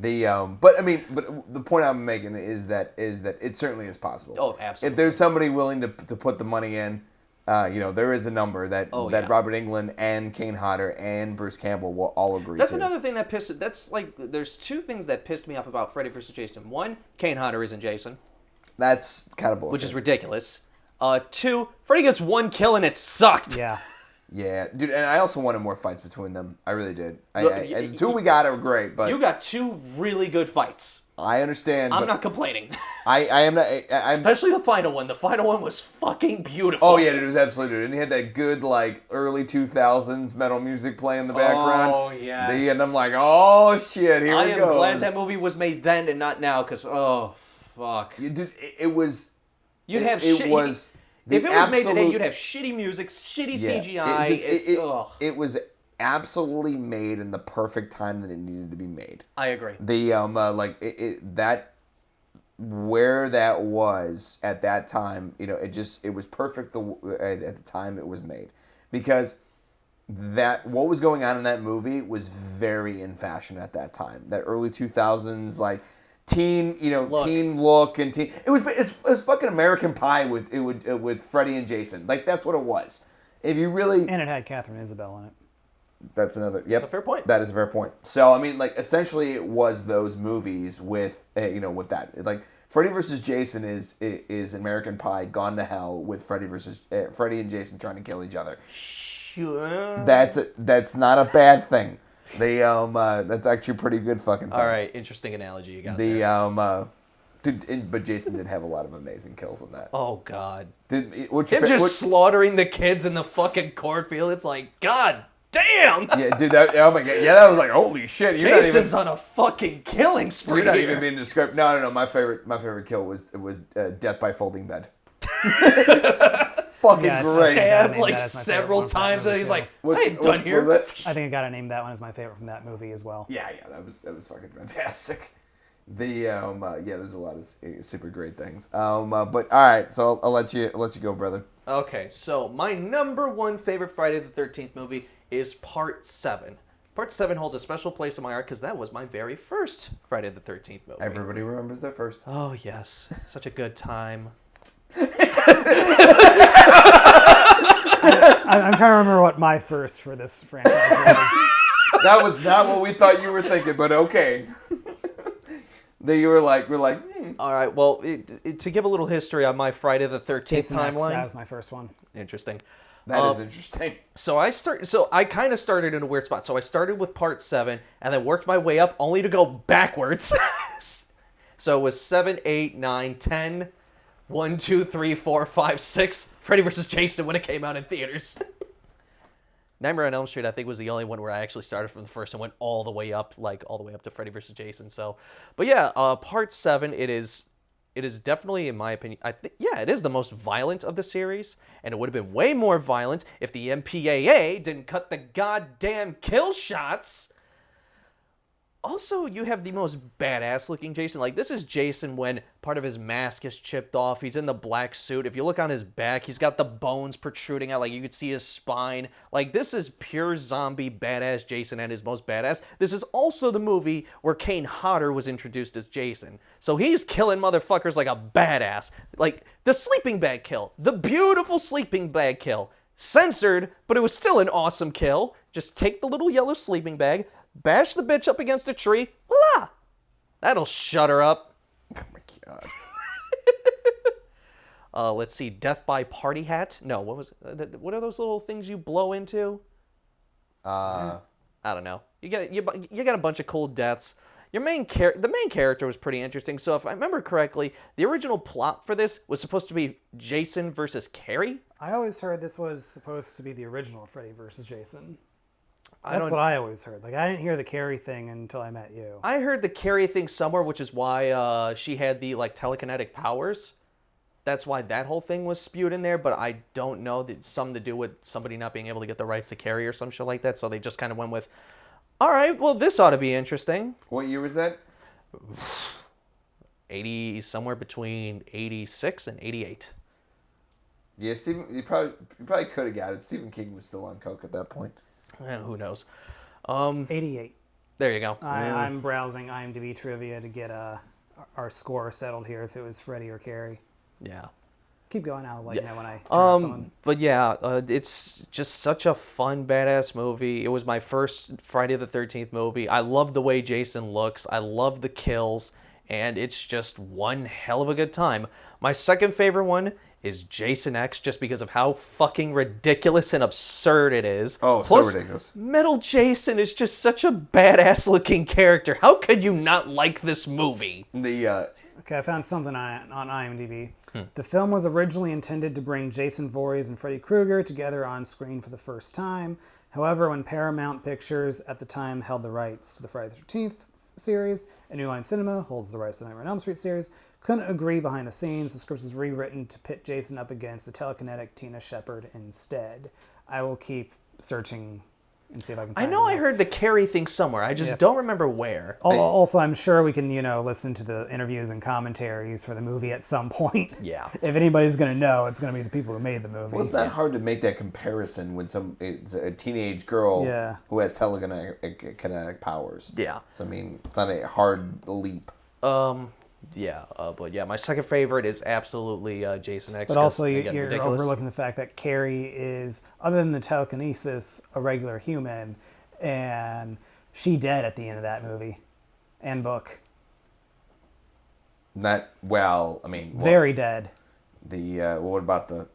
[SPEAKER 3] No.
[SPEAKER 2] But the point I'm making is that it certainly is possible.
[SPEAKER 1] Oh, absolutely.
[SPEAKER 2] If there's somebody willing to put the money in, there is a number that
[SPEAKER 1] yeah.
[SPEAKER 2] Robert Englund and Kane Hodder and Bruce Campbell will all agree
[SPEAKER 1] That's
[SPEAKER 2] to.
[SPEAKER 1] another thing that pissed. That's like, there's two things that pissed me off about Freddy vs. Jason. One, Kane Hodder isn't Jason,
[SPEAKER 2] That's kind of bullshit.
[SPEAKER 1] which is ridiculous. Two, Freddy gets one kill and it sucked.
[SPEAKER 3] Yeah.
[SPEAKER 2] Yeah, dude, and I also wanted more fights between them. I really did.
[SPEAKER 1] Look,
[SPEAKER 2] And the two we got are great, but
[SPEAKER 1] You got two really good fights.
[SPEAKER 2] I understand.
[SPEAKER 1] I'm
[SPEAKER 2] but
[SPEAKER 1] not complaining.
[SPEAKER 2] I am not. I'm.
[SPEAKER 1] Especially the final one. The final one was fucking beautiful.
[SPEAKER 2] Oh yeah, dude, it was absolutely. And he had that good like early 2000s metal music playing in the background.
[SPEAKER 1] Oh yes.
[SPEAKER 2] And I'm like, oh shit, here
[SPEAKER 1] I
[SPEAKER 2] we
[SPEAKER 1] am
[SPEAKER 2] go.
[SPEAKER 1] glad that movie was made then and not now, because oh fuck.
[SPEAKER 2] Dude, it was.
[SPEAKER 1] You'd have
[SPEAKER 2] it
[SPEAKER 1] shit.
[SPEAKER 2] was.
[SPEAKER 1] If it was made today,
[SPEAKER 2] absolute-
[SPEAKER 1] you'd have shitty music, shitty
[SPEAKER 2] Yeah,
[SPEAKER 1] CGI.
[SPEAKER 2] It, it was absolutely made in the perfect time that it needed to be made.
[SPEAKER 1] I agree.
[SPEAKER 2] The that where that was at that time, it was perfect at the time it was made, because that what was going on in that movie was very in fashion at that time. That early 2000s teen look and teen. It was fucking American Pie with Freddy and Jason. Like that's what it was. If you really
[SPEAKER 3] And it had Catherine Isabel in it.
[SPEAKER 2] That's another. Yep,
[SPEAKER 1] That's a fair point.
[SPEAKER 2] That is a fair point. So I mean, essentially, it was those movies with with that. Like Freddy vs. Jason is American Pie gone to hell with Freddy and Jason trying to kill each other.
[SPEAKER 1] Sure.
[SPEAKER 2] That's not a bad thing. That's actually a pretty good fucking thing.
[SPEAKER 1] All right, interesting analogy you got there.
[SPEAKER 2] But Jason did have a lot of amazing kills in that.
[SPEAKER 1] Oh god.
[SPEAKER 2] Slaughtering
[SPEAKER 1] the kids in the fucking cornfield. It's like, god damn.
[SPEAKER 2] Yeah, dude. Oh my god. Yeah, that was like holy shit.
[SPEAKER 1] Jason's on a fucking killing spree.
[SPEAKER 2] You're not
[SPEAKER 1] here.
[SPEAKER 2] even being described. No. My favorite kill was death by folding bed. It's fucking
[SPEAKER 3] Yeah,
[SPEAKER 2] great.
[SPEAKER 1] Stabbed
[SPEAKER 3] That
[SPEAKER 1] like
[SPEAKER 3] is my favorite
[SPEAKER 1] several
[SPEAKER 3] one from that
[SPEAKER 1] times, and
[SPEAKER 3] movie,
[SPEAKER 1] he's
[SPEAKER 3] too.
[SPEAKER 1] like,
[SPEAKER 2] What's-
[SPEAKER 1] I ain't
[SPEAKER 2] what's-
[SPEAKER 1] done here.
[SPEAKER 2] what was that?
[SPEAKER 3] I think I gotta name that one as my favorite from that movie as well.
[SPEAKER 2] Yeah, that was fucking fantastic. There's a lot of super great things. But all right, so I'll let you go, brother.
[SPEAKER 1] Okay, so my number one favorite Friday the 13th movie is Part 7. Part 7 holds a special place in my heart because that was my very first Friday the 13th movie.
[SPEAKER 2] Everybody remembers their first.
[SPEAKER 1] Oh, yes. Such a good time.
[SPEAKER 3] I'm trying to remember what my first for this franchise was.
[SPEAKER 2] That was not what we thought you were thinking, but okay. Then you were like,
[SPEAKER 1] All right, well, to give a little history on my Friday the 13th
[SPEAKER 3] Jason X,
[SPEAKER 1] timeline.
[SPEAKER 3] that was my first one.
[SPEAKER 1] Interesting.
[SPEAKER 2] That is interesting.
[SPEAKER 1] So I kind of started in a weird spot. So I started with Part 7 and then worked my way up only to go backwards. So it was 7, 8, 9, 10, 1, 2, 3, 4, 5, 6. Freddy vs. Jason when it came out in theaters. Nightmare on Elm Street, I think, was the only one where I actually started from the first and went all the way up, all the way up to Freddy vs. Jason. So, but yeah, part 7, it is definitely, in my opinion, it is the most violent of the series, and it would have been way more violent if the MPAA didn't cut the goddamn kill shots. Also, you have the most badass looking Jason. Like, this is Jason when part of his mask is chipped off. He's in the black suit. If you look on his back, he's got the bones protruding out. Like, you could see his spine. Like, this is pure zombie badass Jason at his most badass. This is also the movie where Kane Hodder was introduced as Jason. So he's killing motherfuckers like a badass. Like, the sleeping bag kill. The beautiful sleeping bag kill. Censored, but it was still an awesome kill. Just take the little yellow sleeping bag, bash the bitch up against a tree. Voila! That'll shut her up.
[SPEAKER 2] Oh my
[SPEAKER 1] god. Let's see. Death by Party Hat. No, what are those little things you blow into? I don't know. You got a bunch of cool deaths. The main character was pretty interesting. So if I remember correctly, the original plot for this was supposed to be Jason versus Carrie.
[SPEAKER 3] I always heard this was supposed to be the original Freddy versus Jason. That's what I always heard. Like, I didn't hear the Carrie thing until I met you.
[SPEAKER 1] I heard the Carrie thing somewhere, which is why she had the telekinetic powers. That's why that whole thing was spewed in there, but I don't know. It's something to do with somebody not being able to get the rights to Carrie or some shit like that, so they just kind of went with, all right, well, this ought to be interesting.
[SPEAKER 2] What year was that?
[SPEAKER 1] 80, somewhere between 86 and 88.
[SPEAKER 2] Yeah, you probably could have got it. Stephen King was still on coke at that point.
[SPEAKER 1] Who knows?
[SPEAKER 3] 88.
[SPEAKER 1] There you go.
[SPEAKER 3] I'm browsing IMDb trivia to get our score settled here if it was Freddy or Carrie.
[SPEAKER 1] Yeah.
[SPEAKER 3] Keep going. I'll let you know when I turn someone.
[SPEAKER 1] But yeah, it's just such a fun, badass movie. It was my first Friday the 13th movie. I love the way Jason looks. I love the kills. And it's just one hell of a good time. My second favorite one is Jason X, just because of how fucking ridiculous and absurd it is.
[SPEAKER 2] Oh,
[SPEAKER 1] plus,
[SPEAKER 2] so ridiculous.
[SPEAKER 1] Metal Jason is just such a badass looking character. How could you not like this movie?
[SPEAKER 3] Okay, I found something on IMDb. The film was originally intended to bring Jason Voorhees and Freddy Krueger together on screen for the first time. However, when Paramount Pictures at the time held the rights to the Friday the 13th series, and New Line Cinema holds the rights to the Nightmare on Elm Street series, couldn't agree behind the scenes. The script was rewritten to pit Jason up against the telekinetic Tina Shepard instead. I will keep searching and see if I can find
[SPEAKER 1] I know I
[SPEAKER 3] else.
[SPEAKER 1] heard the Carrie thing somewhere. I just don't remember where.
[SPEAKER 3] Also, I'm sure we can, listen to the interviews and commentaries for the movie at some point.
[SPEAKER 1] Yeah.
[SPEAKER 3] If anybody's going to know, it's going to be the people who made the movie.
[SPEAKER 2] Well, it's not hard to make that comparison when it's a teenage girl who has telekinetic powers.
[SPEAKER 1] Yeah.
[SPEAKER 2] So, I mean, it's not a hard leap.
[SPEAKER 1] But yeah, my second favorite is absolutely Jason X.
[SPEAKER 3] But also, you're overlooking the fact that Carrie is, other than the telekinesis, a regular human, and she dead at the end of that movie and book. Very dead.
[SPEAKER 2] What about the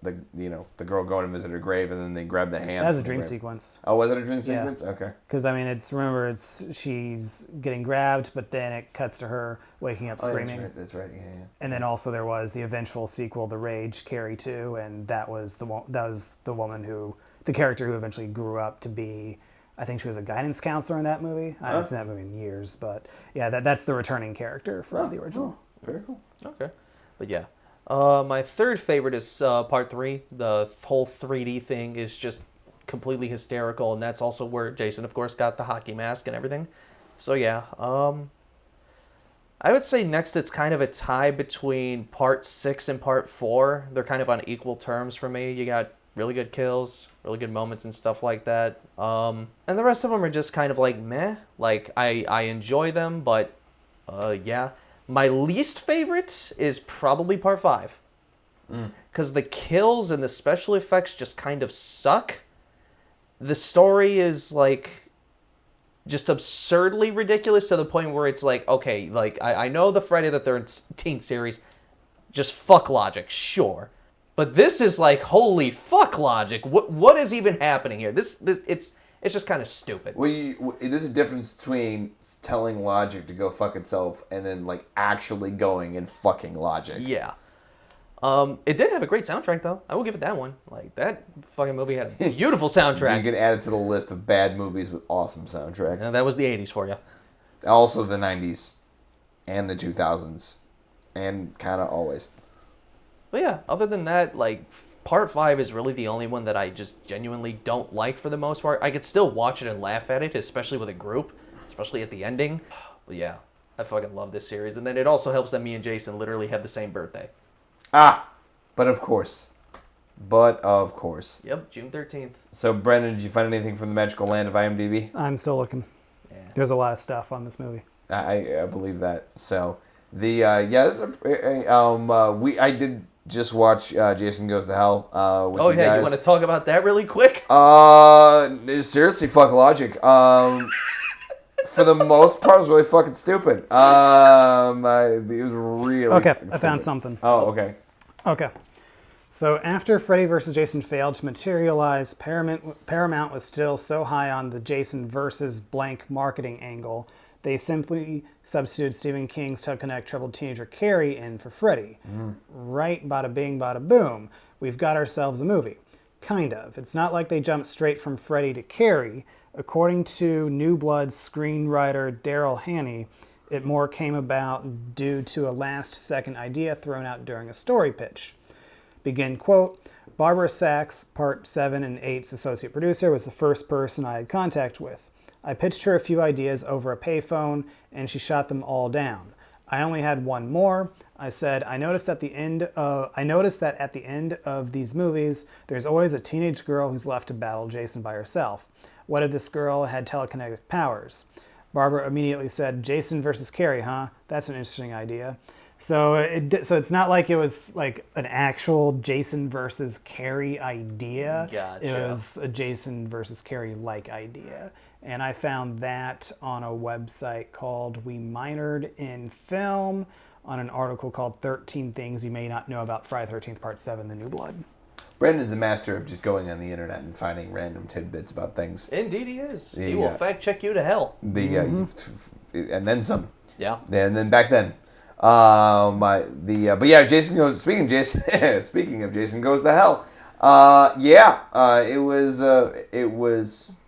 [SPEAKER 2] girl going to visit her grave and then they grab the hand?
[SPEAKER 3] That was a dream sequence.
[SPEAKER 2] Oh, was it a dream sequence? Okay.
[SPEAKER 3] Because she's getting grabbed, but then it cuts to her waking up screaming.
[SPEAKER 2] That's right. Yeah.
[SPEAKER 3] And then also there was the eventual sequel, The Rage, Carrie 2, and that was the character who eventually grew up to be. I think she was a guidance counselor in that movie. I haven't seen that movie in years, but yeah, that's the returning character from the original.
[SPEAKER 2] Very cool.
[SPEAKER 1] Okay, but yeah. My third favorite is part 3. The whole 3D thing is just completely hysterical, and that's also where Jason, of course, got the hockey mask and everything. So yeah, I would say next it's kind of a tie between part 6 and part 4. They're kind of on equal terms for me. You got really good kills, really good moments and stuff like that. And the rest of them are just kind of like meh. Like I enjoy them, but yeah. My least favorite is probably part 5. Because the kills and the special effects just kind of suck. The story is just absurdly ridiculous to the point where it's like, okay, I know the Friday the 13th series, just fuck logic, sure. But this is holy fuck logic. What is even happening here? It's just kind of stupid.
[SPEAKER 2] Well, there's a difference between telling logic to go fuck itself and then actually going and fucking logic.
[SPEAKER 1] Yeah. It did have a great soundtrack, though. I will give it that one. Like, that fucking movie had a beautiful soundtrack.
[SPEAKER 2] You can add it to the list of bad movies with awesome soundtracks.
[SPEAKER 1] And that was the 80s for you.
[SPEAKER 2] Also the 90s and the 2000s. And kind of always.
[SPEAKER 1] But yeah, other than that, like, Part 5 is really the only one that I just genuinely don't like for the most part. I could still watch it and laugh at it, especially with a group, especially at the ending. But yeah, I fucking love this series. And then it also helps that me and Jason literally have the same birthday.
[SPEAKER 2] But of course.
[SPEAKER 1] Yep, June 13th.
[SPEAKER 2] So, Brendan, did you find anything from the magical land of IMDb?
[SPEAKER 3] I'm still looking.
[SPEAKER 1] Yeah.
[SPEAKER 3] There's a lot of stuff on this movie.
[SPEAKER 2] I believe that. So, I did just watch Jason Goes to Hell with you guys.
[SPEAKER 1] You want to talk about that really quick?
[SPEAKER 2] Seriously, fuck logic. For the most part, it was really fucking stupid. It was really
[SPEAKER 3] Okay,
[SPEAKER 2] stupid.
[SPEAKER 3] I found something.
[SPEAKER 2] Oh, okay.
[SPEAKER 3] Okay. So after Freddy vs. Jason failed to materialize, Paramount was still so high on the Jason versus blank marketing angle, they simply substituted Stephen King's Tug-Connect troubled teenager Carrie in for Freddy. Right, bada bing, bada boom. We've got ourselves a movie. Kind of. It's not like they jumped straight from Freddy to Carrie. According to New Blood's screenwriter Daryl Hanney, it more came about due to a last-second idea thrown out during a story pitch. Begin quote, Barbara Sachs, Part 7 and 8's associate producer, was the first person I had contact with. I pitched her a few ideas over a payphone, and she shot them all down. I only had one more. I said, I noticed that at the end of these movies, there's always a teenage girl who's left to battle Jason by herself. What if this girl had telekinetic powers? Barbara immediately said, Jason versus Carrie, huh? That's an interesting idea. So it's not like it was like an actual Jason versus Carrie idea.
[SPEAKER 1] Gotcha.
[SPEAKER 3] It was a Jason versus Carrie-like idea. And I found that on a website called We Minored in Film, on an article called 13 Things You May Not Know About Friday the 13th Part 7, The New Blood.
[SPEAKER 2] Brendan's a master of just going on the internet and finding random tidbits about things.
[SPEAKER 1] Indeed he is. He will fact check you to hell.
[SPEAKER 2] And then some.
[SPEAKER 1] Yeah.
[SPEAKER 2] And then back then. But yeah, Jason goes. Speaking of Jason Goes to Hell. It was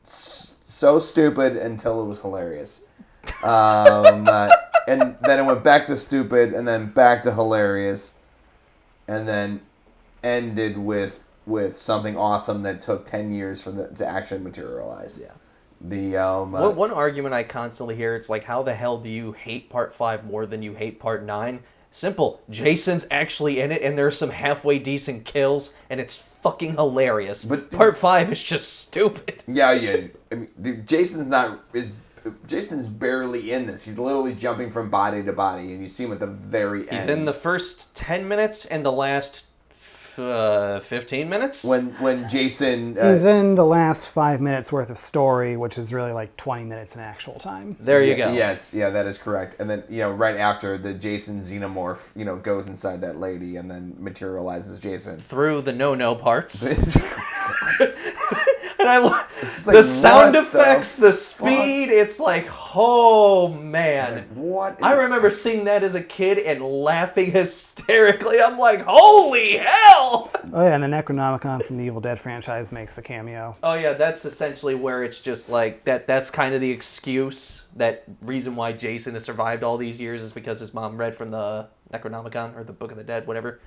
[SPEAKER 2] so stupid until it was hilarious. And then it went back to stupid, and then back to hilarious, and then ended with something awesome that took 10 years for to actually materialize.
[SPEAKER 1] Yeah.
[SPEAKER 2] One
[SPEAKER 1] argument I constantly hear, it's like, how the hell do you hate Part 5 more than you hate Part 9? Simple. Jason's actually in it, and there's some halfway decent kills, and it's fucking hilarious. But Part 5 is just stupid.
[SPEAKER 2] Yeah. I mean, dude, Jason's barely in this. He's literally jumping from body to body, and you see him at the very end.
[SPEAKER 1] He's in the first 10 minutes and the last 15 minutes?
[SPEAKER 2] When Jason...
[SPEAKER 3] He's in the last 5 minutes worth of story, which is really like 20 minutes in actual time.
[SPEAKER 1] There you go.
[SPEAKER 2] Yes, yeah, that is correct. And then, right after, the Jason xenomorph, goes inside that lady and then materializes Jason.
[SPEAKER 1] Through the no-no parts. And I love
[SPEAKER 2] like,
[SPEAKER 1] the sound effects, the speed. It's like, oh man.
[SPEAKER 2] Like, what?
[SPEAKER 1] I remember seeing that as a kid and laughing hysterically. I'm like, holy hell!
[SPEAKER 3] Oh yeah, and the Necronomicon from the Evil Dead franchise makes a cameo.
[SPEAKER 1] Oh yeah, that's essentially where it's just like that's kind of the excuse. That reason why Jason has survived all these years is because his mom read from the Necronomicon or the Book of the Dead, whatever.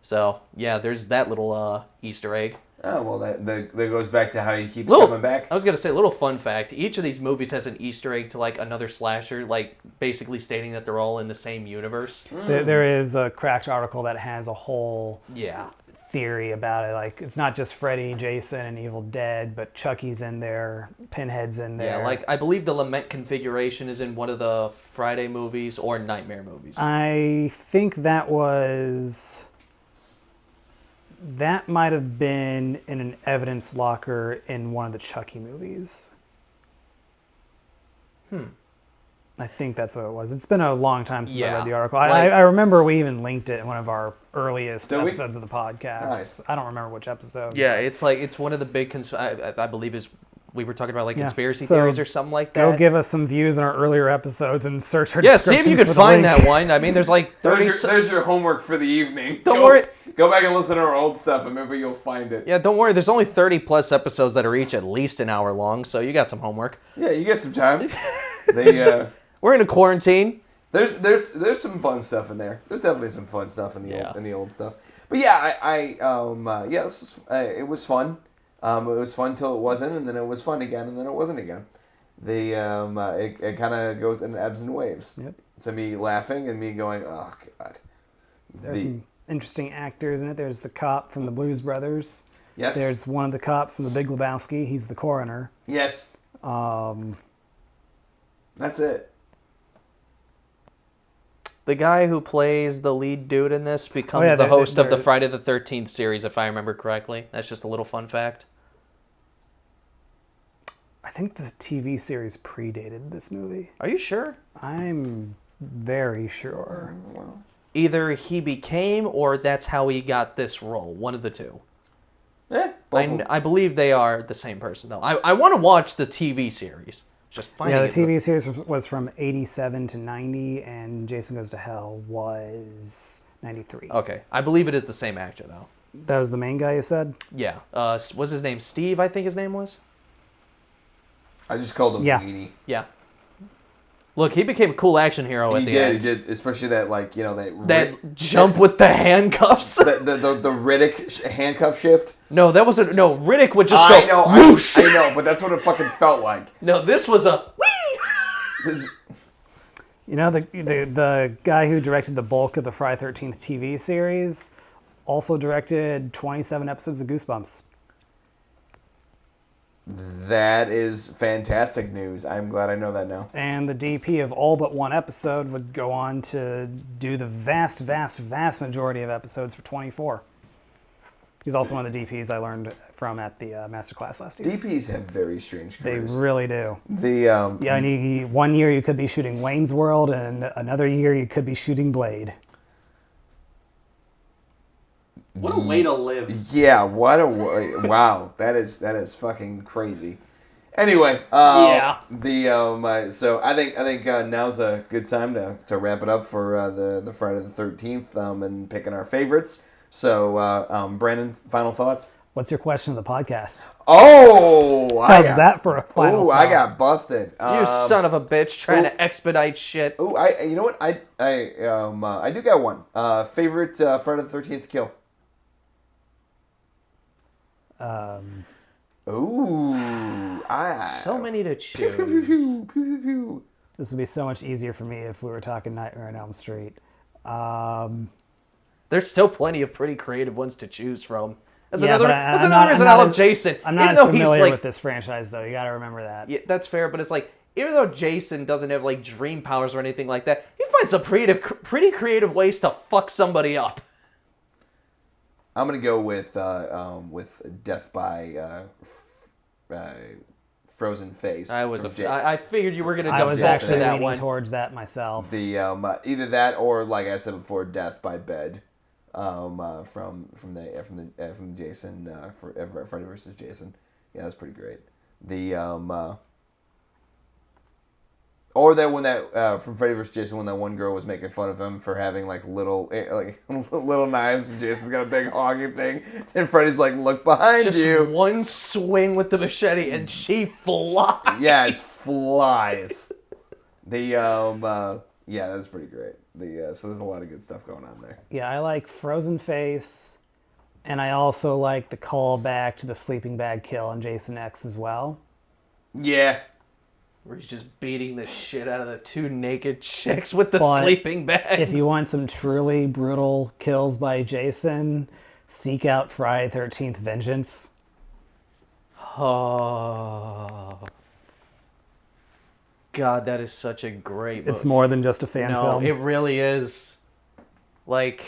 [SPEAKER 1] So yeah, there's that little Easter egg.
[SPEAKER 2] Oh, well, that goes back to how he keeps coming back.
[SPEAKER 1] I was going to say, a little fun fact. Each of these movies has an Easter egg to, like, another slasher, like, basically stating that they're all in the same universe.
[SPEAKER 3] There is a cracked article that has a whole
[SPEAKER 1] Yeah.
[SPEAKER 3] theory about it. Like, it's not just Freddy, Jason, and Evil Dead, but Chucky's in there, Pinhead's in there.
[SPEAKER 1] Yeah, like, I believe the Lament Configuration is in one of the Friday movies or Nightmare movies.
[SPEAKER 3] I think that might have been in an evidence locker in one of the Chucky movies. I think that's what it was. It's been a long time since I read the article. I remember we even linked it in one of our earliest episodes of the podcast.
[SPEAKER 2] Nice.
[SPEAKER 3] I don't remember which episode.
[SPEAKER 1] Yeah, it's like, it's one of the big, I believe is we were talking about like
[SPEAKER 3] Yeah.
[SPEAKER 1] conspiracy
[SPEAKER 3] So,
[SPEAKER 1] theories or something like that.
[SPEAKER 3] Go give us some views in our earlier episodes and search our
[SPEAKER 1] Yeah, see if you
[SPEAKER 3] descriptions
[SPEAKER 1] can
[SPEAKER 3] for the
[SPEAKER 1] find
[SPEAKER 3] link.
[SPEAKER 1] that one. I mean, there's like 30.
[SPEAKER 2] There's your homework for the evening.
[SPEAKER 1] Don't worry.
[SPEAKER 2] Go back and listen to our old stuff, and maybe you'll find it.
[SPEAKER 1] Yeah, don't worry. There's only 30 plus episodes that are each at least an hour long, so you got some homework.
[SPEAKER 2] Yeah, you get some time.
[SPEAKER 1] We're in a quarantine.
[SPEAKER 2] There's some fun stuff in there. There's definitely some fun stuff in the old stuff. But yeah, it was fun. It was fun till it wasn't, and then it was fun again, and then it wasn't again. It kind of goes in ebbs and waves.
[SPEAKER 3] Yep.
[SPEAKER 2] To me laughing and me going, oh god.
[SPEAKER 3] There's some interesting actors in it. There's the cop from the Blues Brothers.
[SPEAKER 2] Yes.
[SPEAKER 3] There's one of the cops from the Big Lebowski. He's the coroner.
[SPEAKER 2] Yes. That's it.
[SPEAKER 1] The guy who plays the lead dude in this becomes
[SPEAKER 3] yeah,
[SPEAKER 1] the host of the
[SPEAKER 3] they're-
[SPEAKER 1] Friday the 13th series, if I remember correctly. That's just a little fun fact.
[SPEAKER 3] I think the TV series predated this movie.
[SPEAKER 1] Are you sure?
[SPEAKER 3] I'm very sure.
[SPEAKER 1] Either he became or that's how he got this role. One of the two. I believe they are the same person, though. I want to watch the TV series. Just finding
[SPEAKER 3] Yeah, the
[SPEAKER 1] it-
[SPEAKER 3] TV series was from 87 to 90, and Jason Goes to Hell was 93.
[SPEAKER 1] Okay, I believe it is the same actor, though.
[SPEAKER 3] That was the main guy you said?
[SPEAKER 1] Yeah. Was his name Steve, I think his name was?
[SPEAKER 2] I just called him
[SPEAKER 3] Yeah.
[SPEAKER 2] Weenie.
[SPEAKER 1] Yeah. Look, he became a cool action hero at the end.
[SPEAKER 2] He did, especially that
[SPEAKER 1] That jump with the handcuffs.
[SPEAKER 2] the Riddick handcuff shift.
[SPEAKER 1] No, that wasn't. No, Riddick would just
[SPEAKER 2] I
[SPEAKER 1] go
[SPEAKER 2] know,
[SPEAKER 1] whoosh.
[SPEAKER 2] I know, but that's what it fucking felt like.
[SPEAKER 1] No, this was a whee.
[SPEAKER 2] This-
[SPEAKER 3] You know, the guy who directed the bulk of the Friday 13th TV series also directed 27 episodes of Goosebumps.
[SPEAKER 2] That is fantastic news. I'm glad I know that now.
[SPEAKER 3] And the DP of all but one episode would go on to do the vast, vast, vast majority of episodes for 24. He's also one of the DPs I learned from at the masterclass last year.
[SPEAKER 2] DPs have very strange
[SPEAKER 3] They
[SPEAKER 2] careers.
[SPEAKER 3] really do.
[SPEAKER 2] Yeah,
[SPEAKER 3] and one year you could be shooting Wayne's World, and another year you could be shooting Blade.
[SPEAKER 1] What a way to live.
[SPEAKER 2] Yeah, what a wow! That is fucking crazy. Anyway,
[SPEAKER 1] Yeah.
[SPEAKER 2] So I think now's a good time to wrap it up for the Friday the 13th and picking our favorites. So Brandon, final thoughts.
[SPEAKER 3] What's your question of the podcast?
[SPEAKER 2] Oh,
[SPEAKER 3] How's that for a final
[SPEAKER 2] I
[SPEAKER 3] thought?
[SPEAKER 2] got busted.
[SPEAKER 1] You son of a bitch trying to expedite shit.
[SPEAKER 2] Oh, you know what? I do got one. Favorite Friday the 13th kill. Ooh,
[SPEAKER 1] So many to choose.
[SPEAKER 3] This would be so much easier for me if we were talking Nightmare on Elm Street.
[SPEAKER 1] There's still plenty of pretty creative ones to choose from. That's
[SPEAKER 3] Yeah,
[SPEAKER 1] another.
[SPEAKER 3] but
[SPEAKER 1] That's
[SPEAKER 3] I'm
[SPEAKER 1] another
[SPEAKER 3] not-
[SPEAKER 1] reason
[SPEAKER 3] I'm
[SPEAKER 1] I
[SPEAKER 3] not
[SPEAKER 1] love
[SPEAKER 3] as-
[SPEAKER 1] Jason.
[SPEAKER 3] I'm not
[SPEAKER 1] Even
[SPEAKER 3] as
[SPEAKER 1] though he's
[SPEAKER 3] familiar
[SPEAKER 1] like,
[SPEAKER 3] with this franchise, though. You got to remember that.
[SPEAKER 1] yeah, that's fair, but it's like even though Jason doesn't have like dream powers or anything like that, he finds some pretty creative ways to fuck somebody up.
[SPEAKER 2] I'm gonna go with death by frozen face.
[SPEAKER 1] I figured you were gonna
[SPEAKER 3] I
[SPEAKER 1] dump
[SPEAKER 3] was
[SPEAKER 1] next to
[SPEAKER 3] actually
[SPEAKER 1] that
[SPEAKER 3] leaning
[SPEAKER 1] one.
[SPEAKER 3] towards that myself.
[SPEAKER 2] The either that or like I said before, death by bed. From Jason for Freddy versus Jason. Yeah, that's pretty great. Or that when that from Freddy vs. Jason when that one girl was making fun of him for having like little little knives and Jason's got a big honking thing and Freddy's like, look behind
[SPEAKER 1] Just
[SPEAKER 2] you.
[SPEAKER 1] one swing with the machete and she flies.
[SPEAKER 2] Yeah, it flies. Yeah, that's pretty great. So there's a lot of good stuff going on there.
[SPEAKER 3] Yeah, I like Frozen Face, and I also like the callback to the sleeping bag kill on Jason X as well.
[SPEAKER 2] Yeah.
[SPEAKER 1] Where he's just beating the shit out of the two naked chicks with the
[SPEAKER 3] But
[SPEAKER 1] sleeping bags.
[SPEAKER 3] If you want some truly brutal kills by Jason, seek out Friday 13th Vengeance.
[SPEAKER 1] Oh. God, that is such a great movie.
[SPEAKER 3] It's more than just a fan film.
[SPEAKER 1] it really is. Like,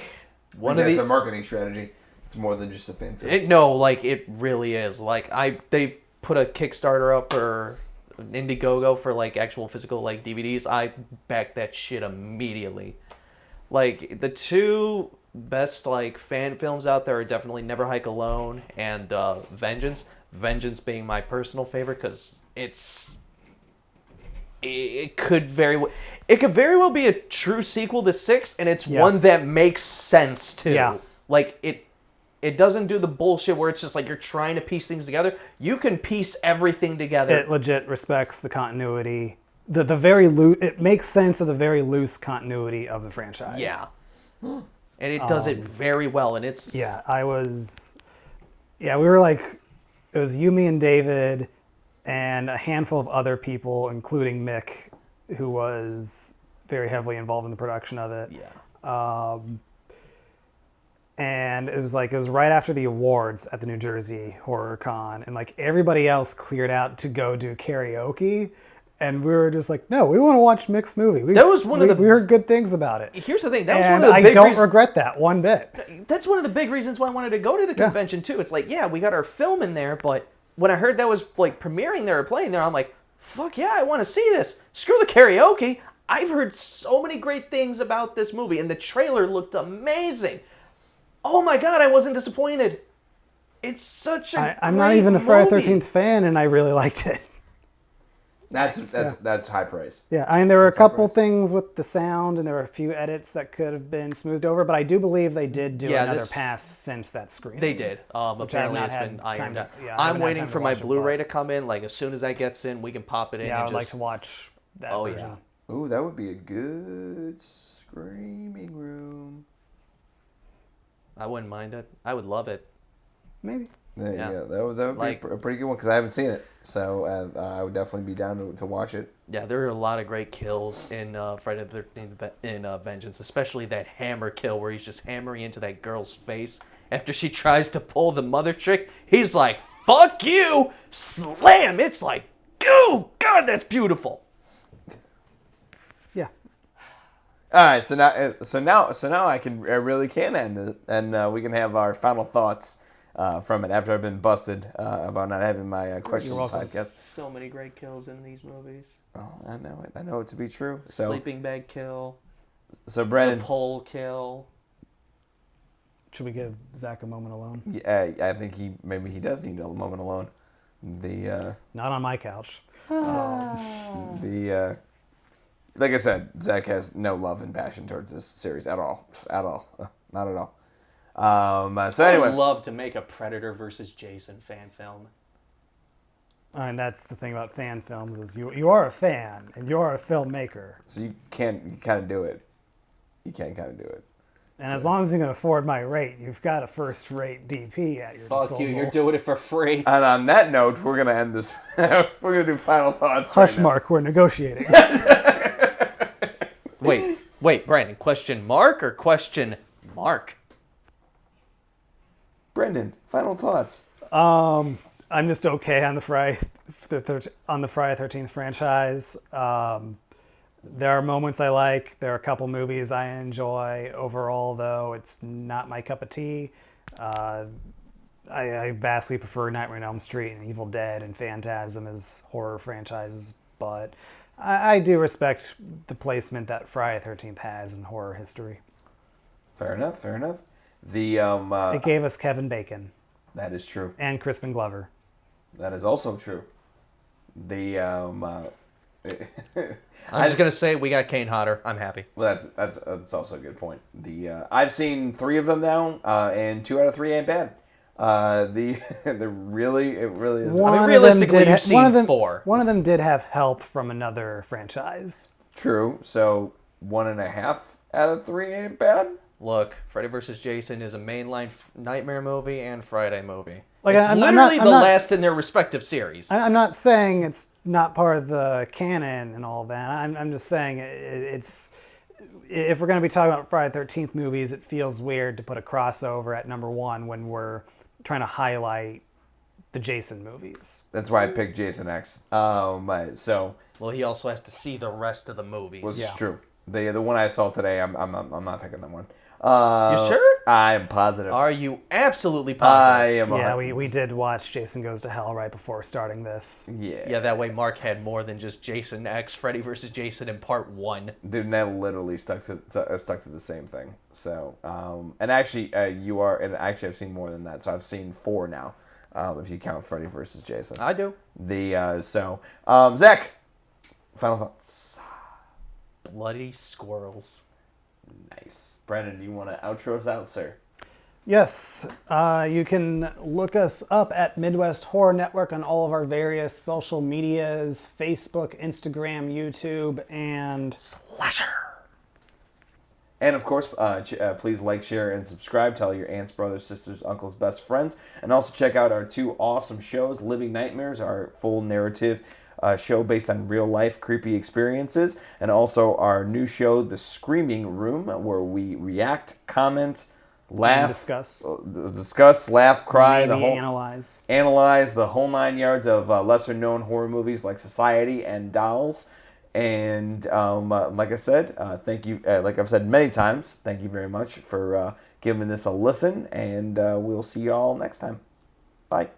[SPEAKER 1] one of
[SPEAKER 2] That's
[SPEAKER 1] the...
[SPEAKER 2] a marketing strategy. It's more than just a fan film.
[SPEAKER 1] it really is. Like, they put a Kickstarter up or an Indiegogo for, like, actual physical, like, DVDs. I backed that shit immediately. Like, the two best, like, fan films out there are definitely Never Hike Alone and Vengeance. Vengeance being my personal favorite because it could very well be a true sequel to 6, and it's one that makes sense too.
[SPEAKER 3] Yeah.
[SPEAKER 1] Like it doesn't do the bullshit where it's just like you're trying to piece things together. You can piece everything together.
[SPEAKER 3] It legit respects the continuity. The very loose. It makes sense of the very loose continuity of the franchise.
[SPEAKER 1] Yeah. And it does it very well, and it's
[SPEAKER 3] Yeah, we were like, it was you, me, and David, and a handful of other people, including Mick, who was very heavily involved in the production of it.
[SPEAKER 1] Yeah.
[SPEAKER 3] And it was right after the awards at the New Jersey Horror Con, and like everybody else cleared out to go do karaoke, and we were just like, no, we want to watch Mick's movie. We heard good things about it.
[SPEAKER 1] Here's the thing, that was
[SPEAKER 3] And
[SPEAKER 1] one of the
[SPEAKER 3] I
[SPEAKER 1] big
[SPEAKER 3] don't regret that one bit.
[SPEAKER 1] That's one of the big reasons why I wanted to go to the convention too. It's like, yeah, we got our film in there, but when I heard that was like premiering there or playing there, I'm like, fuck yeah, I want to see this. Screw the karaoke. I've heard so many great things about this movie, and the trailer looked amazing. Oh my god, I wasn't disappointed. It's such a
[SPEAKER 3] I'm not even a Friday 13th fan, and I really liked it.
[SPEAKER 2] That's high praise.
[SPEAKER 3] Yeah, I mean, there were a couple things with the sound, and there were a few edits that could have been smoothed over, but I do believe they did do another pass since that screening.
[SPEAKER 1] They did. Apparently it's been ironed out. I'm waiting for my Blu-ray to come in. Like, as soon as that gets in, we can pop it in.
[SPEAKER 3] Yeah, I would like to watch that version.
[SPEAKER 1] Yeah.
[SPEAKER 2] Ooh, that would be a good screaming room.
[SPEAKER 1] I wouldn't mind it. I would love it.
[SPEAKER 3] Maybe.
[SPEAKER 2] Yeah, that would be a pretty good one because I haven't seen it. So I would definitely be down to watch it.
[SPEAKER 1] Yeah, there are a lot of great kills in Friday the 13th in Vengeance, especially that hammer kill where he's just hammering into that girl's face after she tries to pull the mother trick. He's like, fuck you! Slam! It's like, oh, God, that's beautiful.
[SPEAKER 3] Yeah.
[SPEAKER 2] All right, so now I really can end it, and we can have our final thoughts from it after I've been busted about not having my questions podcast.
[SPEAKER 1] So many great kills in these movies.
[SPEAKER 2] Oh, I know it. I know it to be true. So
[SPEAKER 1] sleeping bag kill.
[SPEAKER 2] So Brennan,
[SPEAKER 1] the pole kill.
[SPEAKER 3] Should we give Zack a moment alone?
[SPEAKER 2] Yeah, I think he does need a moment alone.
[SPEAKER 3] Not on my couch.
[SPEAKER 2] Like I said, Zack has no love and passion towards this series at all, not at all. So anyway,
[SPEAKER 1] I would love to make a Predator versus Jason fan film.
[SPEAKER 3] And that's the thing about fan films is you are a fan and you're a filmmaker.
[SPEAKER 2] So you kind of do it. You can kind of do it.
[SPEAKER 3] And as long as you can afford my rate, you've got a first-rate DP at your disposal.
[SPEAKER 1] Fuck you, you're doing it for free.
[SPEAKER 2] And on that note, we're gonna end this. We're gonna do final thoughts.
[SPEAKER 3] Hush, Mark. We're negotiating.
[SPEAKER 1] Wait, Brandon. Question mark or question mark?
[SPEAKER 2] Brendan, final thoughts.
[SPEAKER 3] I'm just okay on the Friday 13th franchise. There are moments I like. There are a couple movies I enjoy. Overall, though, it's not my cup of tea. I vastly prefer Nightmare on Elm Street and Evil Dead and Phantasm as horror franchises, but I do respect the placement that Friday the 13th has in horror history.
[SPEAKER 2] Fair enough.
[SPEAKER 3] It gave us Kevin Bacon.
[SPEAKER 2] That is true.
[SPEAKER 3] And Crispin Glover.
[SPEAKER 2] That is also true.
[SPEAKER 1] I was just gonna say we got Kane Hodder. I'm happy.
[SPEAKER 2] Well, that's also a good point. I've seen 3 of them now, and 2 out of 3 ain't bad. It really is.
[SPEAKER 1] Realistically, you've seen 4.
[SPEAKER 3] One of them did have help from another franchise.
[SPEAKER 2] True. So 1.5 out of 3 ain't bad.
[SPEAKER 1] Look, Freddy vs. Jason is a mainline Nightmare movie and Friday movie.
[SPEAKER 3] Like,
[SPEAKER 1] it's literally the last in their respective series.
[SPEAKER 3] I'm not saying it's not part of the canon and all that. I'm just saying it's if we're going to be talking about Friday the 13th movies, it feels weird to put a crossover at number 1 when we're trying to highlight the Jason movies.
[SPEAKER 2] That's why I picked Jason X.
[SPEAKER 1] Well, he also has to see the rest of the movies.
[SPEAKER 2] Well, it's true. The one I saw today, I'm not picking that one.
[SPEAKER 1] You sure?
[SPEAKER 2] I am positive.
[SPEAKER 1] Are you absolutely positive?
[SPEAKER 2] I am.
[SPEAKER 3] Yeah, we did watch Jason Goes to Hell right before starting this.
[SPEAKER 2] Yeah,
[SPEAKER 1] that way Mark had more than just Jason X, Freddy vs. Jason in part 1.
[SPEAKER 2] Dude, and I literally stuck to the same thing. So, and actually, I've seen more than that. So I've seen 4 now. if you count Freddy versus Jason.
[SPEAKER 1] I do.
[SPEAKER 2] Zach, final thoughts.
[SPEAKER 1] Bloody squirrels.
[SPEAKER 2] Nice. Brandon, do you want to outro us out, sir?
[SPEAKER 3] Yes, you can look us up at Midwest Horror Network on all of our various social medias, Facebook, Instagram, YouTube, and
[SPEAKER 1] Slasher.
[SPEAKER 2] And of course, please like, share, and subscribe. Tell your aunts, brothers, sisters, uncles, best friends. And also check out our 2 awesome shows, Living Nightmares, our full narrative show based on real-life creepy experiences. And also our new show, The Screaming Room, where we react, comment, laugh,
[SPEAKER 3] discuss,
[SPEAKER 2] laugh, cry,
[SPEAKER 3] maybe
[SPEAKER 2] analyze the whole 9 yards of lesser-known horror movies like Society and Dolls. And like I said, thank you. Like I've said many times, thank you very much for giving this a listen. And we'll see you all next time. Bye.